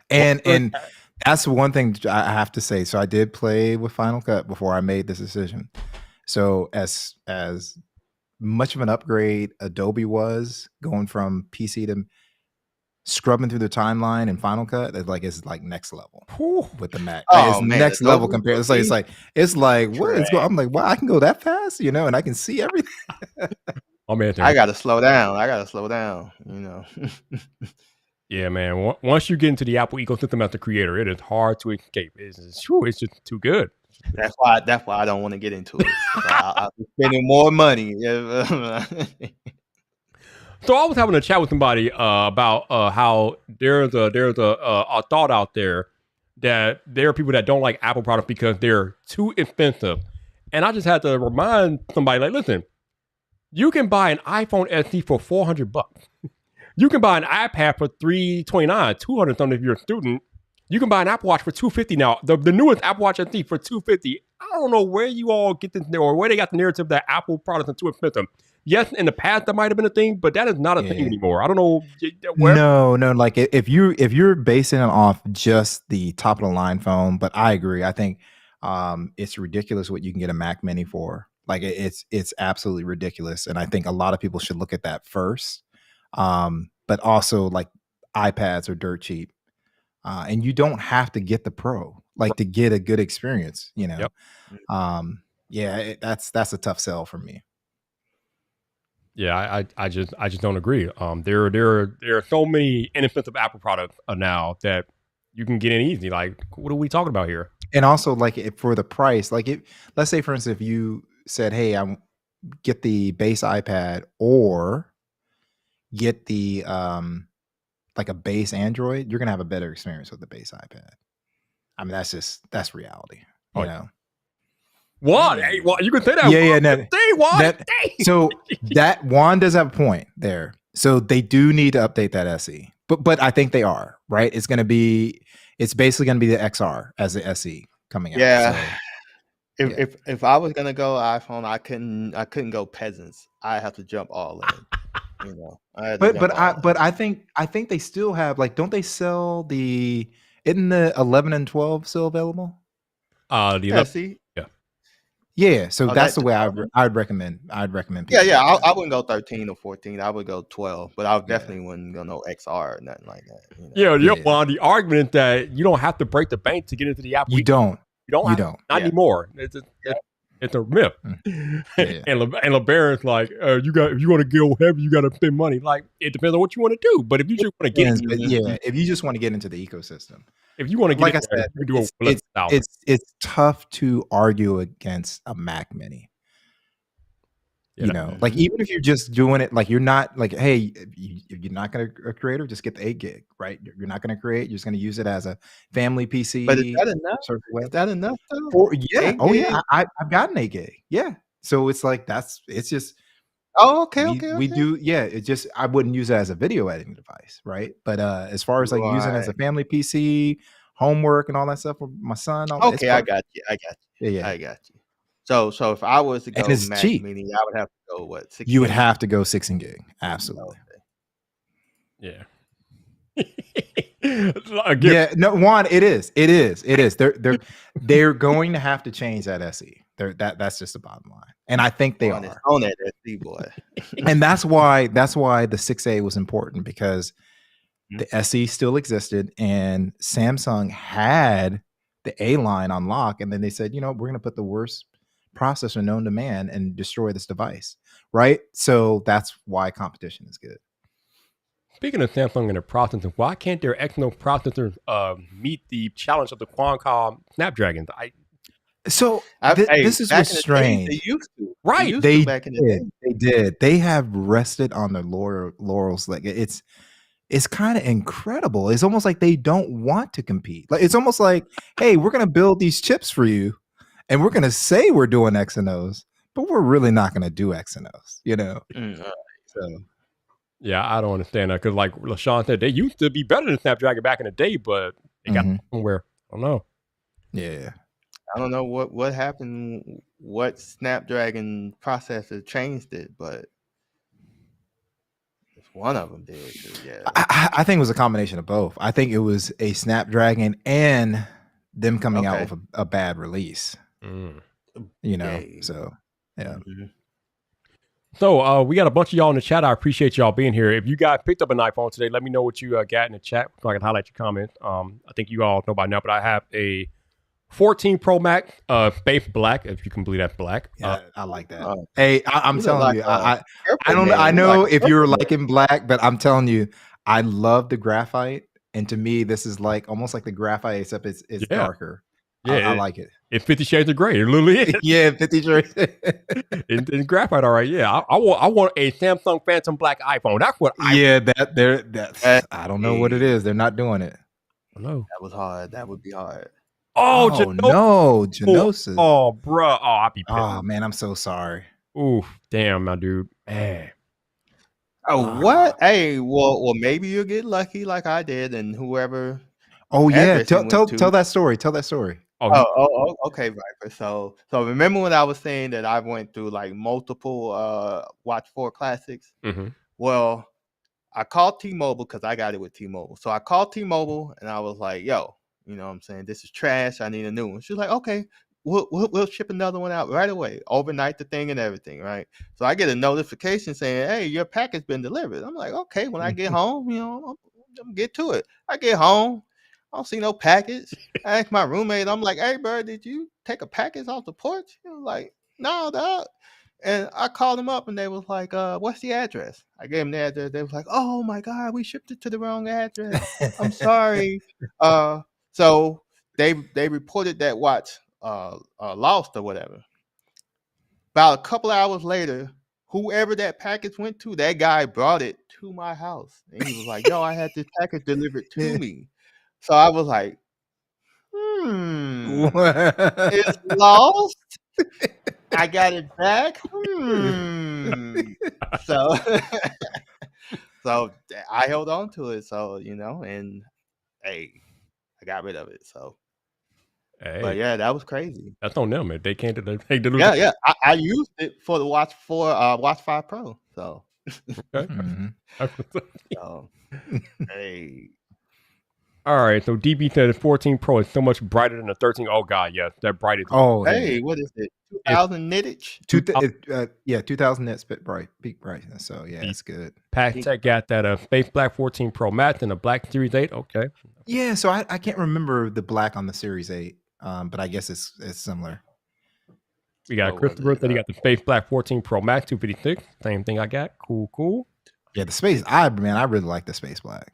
[SPEAKER 2] and that's one thing I have to say. So I did play with Final Cut before I made this decision. So as much of an upgrade Adobe was going from PC to scrubbing through the timeline in Final Cut, it's like next level with the Mac. It's next level compared. It's like what is going? I'm like, wow, I can go that fast, and I can see everything.
[SPEAKER 1] Oh man,
[SPEAKER 3] I gotta slow down.
[SPEAKER 1] Yeah, man. Once you get into the Apple ecosystem as a creator, it is hard to escape. It's just too good.
[SPEAKER 3] That's why I don't want to get into it. I'll be spending more money.
[SPEAKER 1] So I was having a chat with somebody about how there's a thought out there that there are people that don't like Apple products because they're too expensive, and I just had to remind somebody like, listen, you can buy an iPhone SE for $400. You can buy an iPad for $329, $200 something if you're a student. You can buy an Apple Watch for $250 now. The newest Apple Watch SE for $250. I don't know where you all get this or where they got the narrative that Apple products are too expensive. Yes, in the past that might have been a thing, but that is not a thing anymore. I don't know where.
[SPEAKER 2] No. Like if you're basing it off just the top of the line phone, but I agree. I think it's ridiculous what you can get a Mac Mini for. Like it's absolutely ridiculous, and I think a lot of people should look at that first. But also like iPads are dirt cheap, and you don't have to get the Pro like to get a good experience.
[SPEAKER 1] Yep.
[SPEAKER 2] Yeah, that's a tough sell for me.
[SPEAKER 1] Yeah, I just don't agree. There are so many inexpensive Apple products now that you can get in easy. Like, what are we talking about here?
[SPEAKER 2] And also, like, for the price, like, let's say, for instance, if you said, "Hey, I get the base iPad or get the like a base Android," you're gonna have a better experience with the base iPad. I mean, that's reality,
[SPEAKER 1] Oh,
[SPEAKER 2] you know.
[SPEAKER 1] Juan, hey, Juan, you can say that.
[SPEAKER 2] Yeah,
[SPEAKER 1] Juan.
[SPEAKER 2] no,
[SPEAKER 1] Dang, Juan.
[SPEAKER 2] that
[SPEAKER 1] Dang.
[SPEAKER 2] so that Juan does have a point there. So they do need to update that SE, but I think they are right. It's basically gonna be the XR as the SE coming out.
[SPEAKER 3] Yeah.
[SPEAKER 2] So,
[SPEAKER 3] If I was gonna go iPhone, I couldn't go peasants. I have to jump all in. You know, I had to
[SPEAKER 2] but
[SPEAKER 3] jump all in.
[SPEAKER 2] I think they still have, like, don't they sell isn't the 11 and 12 still available?
[SPEAKER 1] The
[SPEAKER 3] Yeah,
[SPEAKER 1] 11
[SPEAKER 3] see,
[SPEAKER 2] Yeah, so
[SPEAKER 3] oh,
[SPEAKER 2] that's
[SPEAKER 3] that
[SPEAKER 2] the way
[SPEAKER 3] the
[SPEAKER 2] I'd recommend. I'd recommend
[SPEAKER 3] yeah,
[SPEAKER 2] people
[SPEAKER 3] yeah.
[SPEAKER 2] get that.
[SPEAKER 3] I wouldn't go 13 or 14. I would go 12, but I
[SPEAKER 2] Yeah.
[SPEAKER 3] definitely wouldn't go no XR or nothing like that. You know?
[SPEAKER 1] Yeah,
[SPEAKER 2] Yeah.
[SPEAKER 1] Juan. The argument that you don't have to break the bank to get into the Apple.
[SPEAKER 2] You don't.
[SPEAKER 1] Not
[SPEAKER 3] Yeah.
[SPEAKER 1] anymore. It's a myth.
[SPEAKER 2] Yeah.
[SPEAKER 1] And LeBaron's like, if you want to go heavy, you got to spend money. Like, it depends on what you want to do. But if you just want to get,
[SPEAKER 2] But yeah, if you just want to get into the ecosystem,
[SPEAKER 1] if you want to get,
[SPEAKER 2] like I
[SPEAKER 1] in there,
[SPEAKER 2] said,
[SPEAKER 1] you can do it for less than $1,000.
[SPEAKER 2] it's tough to argue against a Mac Mini.
[SPEAKER 1] Yeah,
[SPEAKER 2] You know, like, even if you're just doing it, like, you're not like, hey, you're not going to a creator, just get the 8 gig, right? You're not going to create. You're just going to use it as a family PC.
[SPEAKER 3] But is that enough?
[SPEAKER 2] sort of
[SPEAKER 3] Is
[SPEAKER 2] web.
[SPEAKER 3] that enough though?
[SPEAKER 2] Yeah.
[SPEAKER 3] 8
[SPEAKER 2] Oh yeah.
[SPEAKER 3] gig?
[SPEAKER 2] I've got an 8 gig. Yeah. So it's like it's just
[SPEAKER 3] Oh, okay,
[SPEAKER 2] we do. Yeah. It just, I wouldn't use it as a video editing device, right? But as far as, like, using it as a
[SPEAKER 3] Right.
[SPEAKER 2] family PC, homework, and all that stuff with my son,
[SPEAKER 3] Okay, I got you.
[SPEAKER 2] Yeah.
[SPEAKER 3] I got you. So if I was to
[SPEAKER 2] And
[SPEAKER 3] go
[SPEAKER 2] it's
[SPEAKER 3] Mac
[SPEAKER 2] cheap.
[SPEAKER 3] Mini, I would have to go what? 16?
[SPEAKER 2] You would have to go 16 gig. Absolutely.
[SPEAKER 1] yeah. Again,
[SPEAKER 2] Yeah, no, Juan, it is. They're going to have to change that SE. That's just the bottom line, and I think they
[SPEAKER 3] On
[SPEAKER 2] are.
[SPEAKER 3] that SE, boy.
[SPEAKER 2] And that's why the 6A was important, because
[SPEAKER 3] Mhm.
[SPEAKER 2] the SE still existed, and Samsung had the A line on lock, and then they said, we're going to put the worst processor known to man and destroy this device, right? So that's why competition is good.
[SPEAKER 1] speaking of Samsung and their processing, why can't their Exynos processors meet the challenge of the Qualcomm Snapdragons?
[SPEAKER 2] This is
[SPEAKER 3] back
[SPEAKER 2] what's
[SPEAKER 3] in the days,
[SPEAKER 2] strange.
[SPEAKER 3] They used to.
[SPEAKER 1] Right.
[SPEAKER 2] They
[SPEAKER 3] back in the day.
[SPEAKER 2] did. They have rested on their laurels. Like, it's kind of incredible. It's almost like they don't want to compete. Like, it's almost like, hey, we're going to build these chips for you, and we're going to say we're doing X and O's, but we're really not going to do X and O's. So
[SPEAKER 1] Yeah, I don't understand that, because, like Lashawn said, they used to be better than Snapdragon back in the day, but they got somewhere. I don't know.
[SPEAKER 2] Yeah.
[SPEAKER 3] I don't know what happened, what Snapdragon processor changed it, but one of them did. Yeah.
[SPEAKER 2] I think it was a combination of both. I think it was a Snapdragon and them coming out with a bad release. So yeah.
[SPEAKER 3] Mhm.
[SPEAKER 1] So we got a bunch of y'all in the chat. I appreciate y'all being here. If you guys picked up an iPhone today, let me know what you got in the chat so I can highlight your comments. I think you all know by now, but I have a 14 Pro Max, base black, if you can believe that's black.
[SPEAKER 2] Yeah, I like that. Hey, I'm telling
[SPEAKER 3] like
[SPEAKER 2] you, I don't know. I know if you're liking black, but I'm telling you, I love the graphite, and to me, this is like almost like the graphite, except it's darker. Yeah, I like it.
[SPEAKER 1] It's 50 Shades of Grey. It literally is.
[SPEAKER 2] Yeah, 50 Shades.
[SPEAKER 1] in graphite, all right. Yeah, I want a Samsung Phantom Black iPhone. That's what I.
[SPEAKER 2] Yeah, I don't know what it is. They're not doing it.
[SPEAKER 1] No,
[SPEAKER 3] that was hard. That would be hard.
[SPEAKER 2] Oh no, Genosis.
[SPEAKER 1] Oh, bro. Oh, I'll be pissed.
[SPEAKER 2] Oh man, I'm so sorry.
[SPEAKER 1] Oof, damn, my dude. Man.
[SPEAKER 3] Oh, what? Hey, well, maybe you'll get lucky like I did, and whoever.
[SPEAKER 2] Oh yeah, tell that story. Tell that story.
[SPEAKER 3] Oh, okay, Viper. So remember when I was saying that I went through like multiple Watch 4 classics?
[SPEAKER 1] Mm-hmm.
[SPEAKER 3] Well, I called T-Mobile because I got it with T-Mobile. So I called T-Mobile and I was like, yo, you know what I'm saying? This is trash. I need a new one. She was like, okay, we'll ship another one out right away. Overnight the thing and everything, right? So I get a notification saying, hey, your package been delivered. I'm like, okay, when I get home, I'm gonna get to it. I get home. I don't see no package. I asked my roommate, I'm like, hey, bro, did you take a package off the porch? He was like, no, dog. And I called them up and they was like, what's the address? I gave them the address. They was like, oh my God, we shipped it to the wrong address. I'm sorry. So they reported that watch lost or whatever. About a couple hours later, whoever that package went to, that guy brought it to my house. And he was like, yo, I had this package delivered to me. So I was like, it's lost. I got it back. So, so I held on to it. So, and hey, I got rid of it. So, but yeah, that was crazy.
[SPEAKER 1] That's on them, man. They can't do that.
[SPEAKER 3] Yeah. I used it for the Watch 5 Pro. So, so hey.
[SPEAKER 1] All right, so DB said the 14 Pro is so much brighter than the 13. Oh God, yes, that brighter.
[SPEAKER 2] Oh,
[SPEAKER 3] hey, what is it? 2000 nittage?
[SPEAKER 2] 2000 nits peak brightness. So yeah, it's good.
[SPEAKER 1] Pat Tech got that Space Black 14 Pro Max and a Black Series 8. Okay.
[SPEAKER 2] Yeah, so I can't remember the black on the Series 8, but I guess it's similar.
[SPEAKER 1] We got Christopher. Then you got the Space Black 14 Pro Max 256. Same thing I got. Cool.
[SPEAKER 2] Yeah, the space. I really like the Space Black.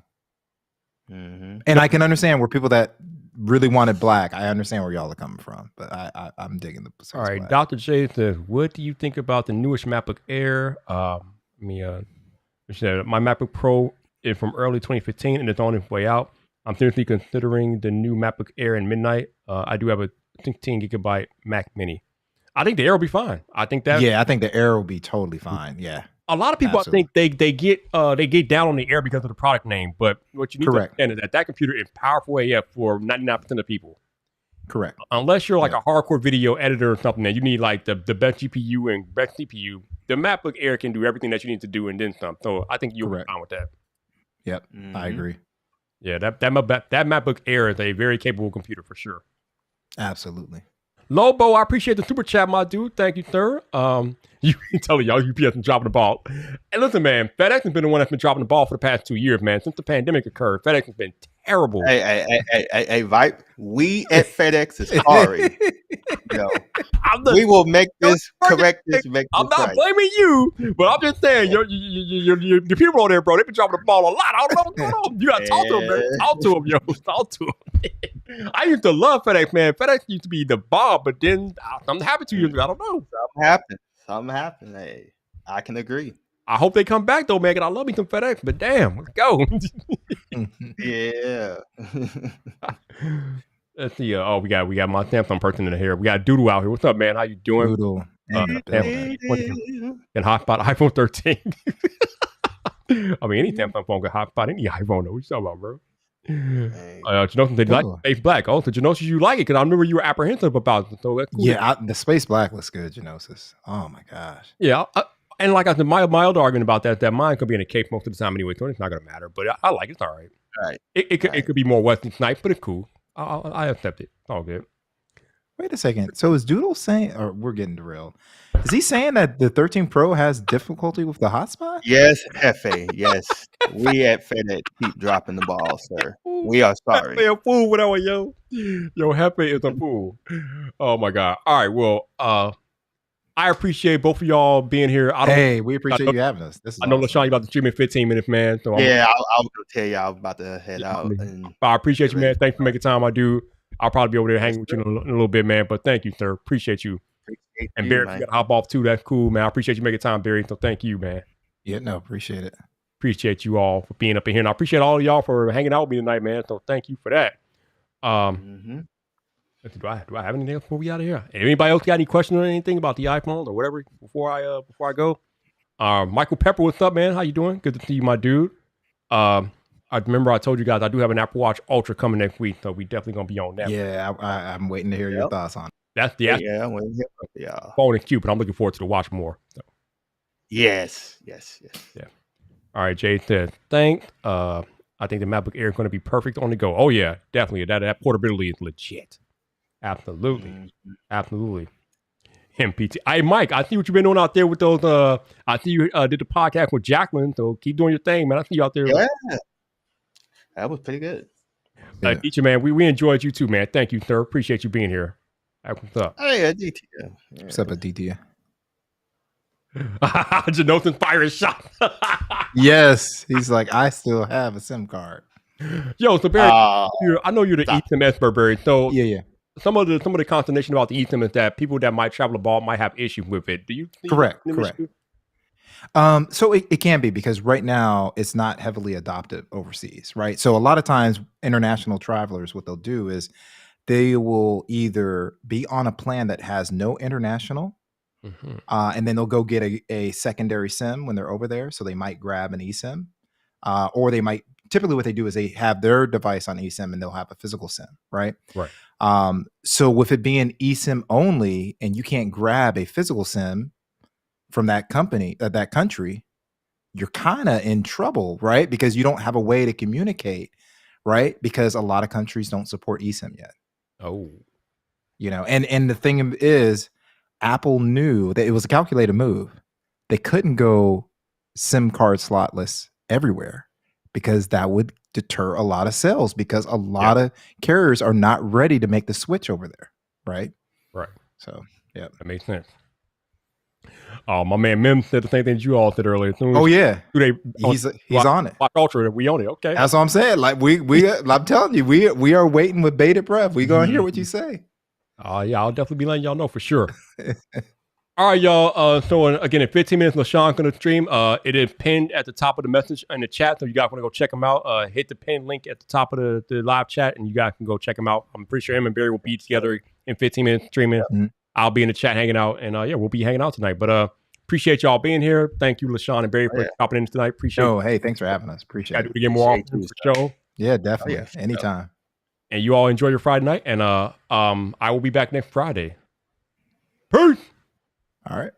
[SPEAKER 2] Mm-hmm. And I can understand where people that really wanted black. I understand where y'all are coming from, but I'm digging the Space
[SPEAKER 1] All right,
[SPEAKER 2] Black.
[SPEAKER 1] Dr. J says, "What do you think about the newest MacBook Air?" My MacBook Pro is from early 2015 and it's on its way out. I'm seriously considering the new MacBook Air in midnight. I do have a 16 gigabyte Mac Mini. I think the Air will be fine. I think the
[SPEAKER 2] Air will be totally fine. Yeah.
[SPEAKER 1] A lot of people, absolutely. I think they get down on the Air because of the product name, but what you need to understand is that computer is powerful AF for 99% of people.
[SPEAKER 2] Correct.
[SPEAKER 1] Unless you're like a hardcore video editor or something, and you need like the best GPU and best CPU, the MacBook Air can do everything that you need to do and then some. So I think you'll be fine with that.
[SPEAKER 2] Yep, I agree.
[SPEAKER 1] Yeah, that MacBook Air is a very capable computer for sure.
[SPEAKER 2] Absolutely.
[SPEAKER 1] Lobo, I appreciate the super chat, my dude. Thank you, sir. You can tell y'all UPS been dropping the ball. And listen, man, FedEx has been the one that's been dropping the ball for the past 2 years, man. Since the pandemic occurred, FedEx has been terrible.
[SPEAKER 3] Hey, Vyp, we at FedEx is sorry. We will make this correct.
[SPEAKER 1] I'm not blaming you, but I'm just saying, the people on there, bro, they've been dropping the ball a lot. I don't know what's going on. You got to talk to them, man. Talk to them, yo. Talk to them. I used to love FedEx, man. FedEx used to be the bomb, but then something happened 2 years ago. I don't know.
[SPEAKER 3] Something happened. Hey, I can agree.
[SPEAKER 1] I hope they come back though, man. I love me some FedEx, but damn, let's go.
[SPEAKER 3] Yeah.
[SPEAKER 1] Let's see. We got my Samsung person in here. We got Doodle out here. What's up, man? How you doing?
[SPEAKER 2] Doodle.
[SPEAKER 1] And hotspot iPhone 13. I mean, any Samsung phone can hotspot any iPhone. Though. What you talking about, bro? Genosis, they like Space Black. Oh, so Genosis, you like it because I remember you were apprehensive about it. So that's cool.
[SPEAKER 2] Yeah, the Space Black looks good, Genosis. Oh my gosh.
[SPEAKER 1] Yeah, and like I said, my other argument about that mine could be in a case most of the time anyway, so it's not gonna matter. But I like it. It's all right.
[SPEAKER 3] All right.
[SPEAKER 1] It could be more Western snipe, but it's cool. I accept it. It's all good.
[SPEAKER 2] Wait a second. So is Doodle saying, or we're getting derailed? Is he saying that the 13 Pro has difficulty with the hotspot?
[SPEAKER 3] Yes, Hefe. Yes. We at FedEx keep dropping the ball, sir. We are sorry.
[SPEAKER 1] Hefe a fool with that one, yo. Yo, Hefe is a fool. Oh my God. All right. Well, I appreciate both of y'all being here.
[SPEAKER 2] We appreciate you having us.
[SPEAKER 1] I know, Lashawn, you're about to stream in 15 minutes, man. So
[SPEAKER 3] yeah, I was going to tell you I was about to head out.
[SPEAKER 1] I appreciate you, man. Thanks for making time. I do. I'll probably be over there hanging with you in a little bit, man. But thank you, sir. Appreciate you. And Barry, if you got to hop off too, that's cool, man. I appreciate you making time, Barry. So thank you, man.
[SPEAKER 2] Yeah, no, appreciate it.
[SPEAKER 1] Appreciate you all for being up in here. And I appreciate all of y'all for hanging out with me tonight, man. So thank you for that. Do I have anything else before we out of here? Anybody else got any questions or anything about the iPhone or whatever before I go? Michael Pepper, what's up, man? How you doing? Good to see you, my dude. I remember I told you guys I do have an Apple Watch Ultra coming next week, so we definitely gonna be on that.
[SPEAKER 2] Yeah, I'm waiting to hear your thoughts on it.
[SPEAKER 1] That's the
[SPEAKER 3] I'm waiting to hear.
[SPEAKER 1] Phone is cute, but I'm looking forward to the watch more. So.
[SPEAKER 3] Yes. Yeah.
[SPEAKER 1] All right, Jay says thanks. I think the MacBook Air is going to be perfect on the go. Oh yeah, definitely. That portability is legit. Absolutely. MPT. Hey, Mike, I see what you've been doing out there with those. I see you did the podcast with Jacqueline, so keep doing your thing, man. I see you out there.
[SPEAKER 3] Yeah. That was pretty good.
[SPEAKER 1] Teacher, man, we enjoyed you too, man. Thank you, sir. Appreciate you being here. What's up?
[SPEAKER 3] Hey, DTF. Yeah.
[SPEAKER 2] What's up, Aditya?
[SPEAKER 1] Janothan firing shot.
[SPEAKER 2] Yes, he's like, I still have a SIM card.
[SPEAKER 1] Yo, so Barry, I know you're the
[SPEAKER 3] stop.
[SPEAKER 1] eSIM expert, Barry. So
[SPEAKER 2] Yeah.
[SPEAKER 1] some of the consternation about the eSIM is that people that might travel abroad might have issues with it. Do you think
[SPEAKER 2] Correct.
[SPEAKER 1] that's an issue?
[SPEAKER 2] So it can be, because right now it's not heavily adopted overseas, right? So a lot of times international travelers, what they'll do is they will either be on a plan that has no international, and then they'll go get a secondary SIM when they're over there. So they might grab an eSIM, or they might, typically what they do is they have their device on eSIM and they'll have a physical SIM, right?
[SPEAKER 1] Right.
[SPEAKER 2] So with it being eSIM only, and you can't grab a physical SIM from that company, that country, you're kind of in trouble, right? Because you don't have a way to communicate, right? Because a lot of countries don't support eSIM yet.
[SPEAKER 1] Oh,
[SPEAKER 2] and the thing is, Apple knew that it was a calculated move. They couldn't go SIM card slotless everywhere, because that would deter a lot of sales, because a lot of carriers are not ready to make the switch over there, right?
[SPEAKER 1] Right.
[SPEAKER 2] So, yeah.
[SPEAKER 1] That makes sense. My man Mim said the same thing that you all said earlier.
[SPEAKER 2] He's on it.
[SPEAKER 1] Watch Ultra, we own it. Okay.
[SPEAKER 2] That's what I'm saying. Like I'm telling you, we are waiting with bated breath. We gonna hear what you say.
[SPEAKER 1] Yeah, I'll definitely be letting y'all know for sure. All right, y'all. So again, in 15 minutes, Lashawn gonna stream. It is pinned at the top of the message in the chat, so you guys want to go check him out. Hit the pin link at the top of the live chat, and you guys can go check him out. I'm pretty sure him and Barry will be together in 15 minutes streaming. Mm-hmm. I'll be in the chat hanging out, and we'll be hanging out tonight. But appreciate y'all being here. Thank you, Lashawn and Barry, for stopping in tonight. Appreciate it.
[SPEAKER 2] Hey, thanks for having us. Appreciate it.
[SPEAKER 1] Do it again more often for show.
[SPEAKER 2] Yeah, definitely. Anytime.
[SPEAKER 1] And you all enjoy your Friday night, and I will be back next Friday. Peace.
[SPEAKER 2] All right.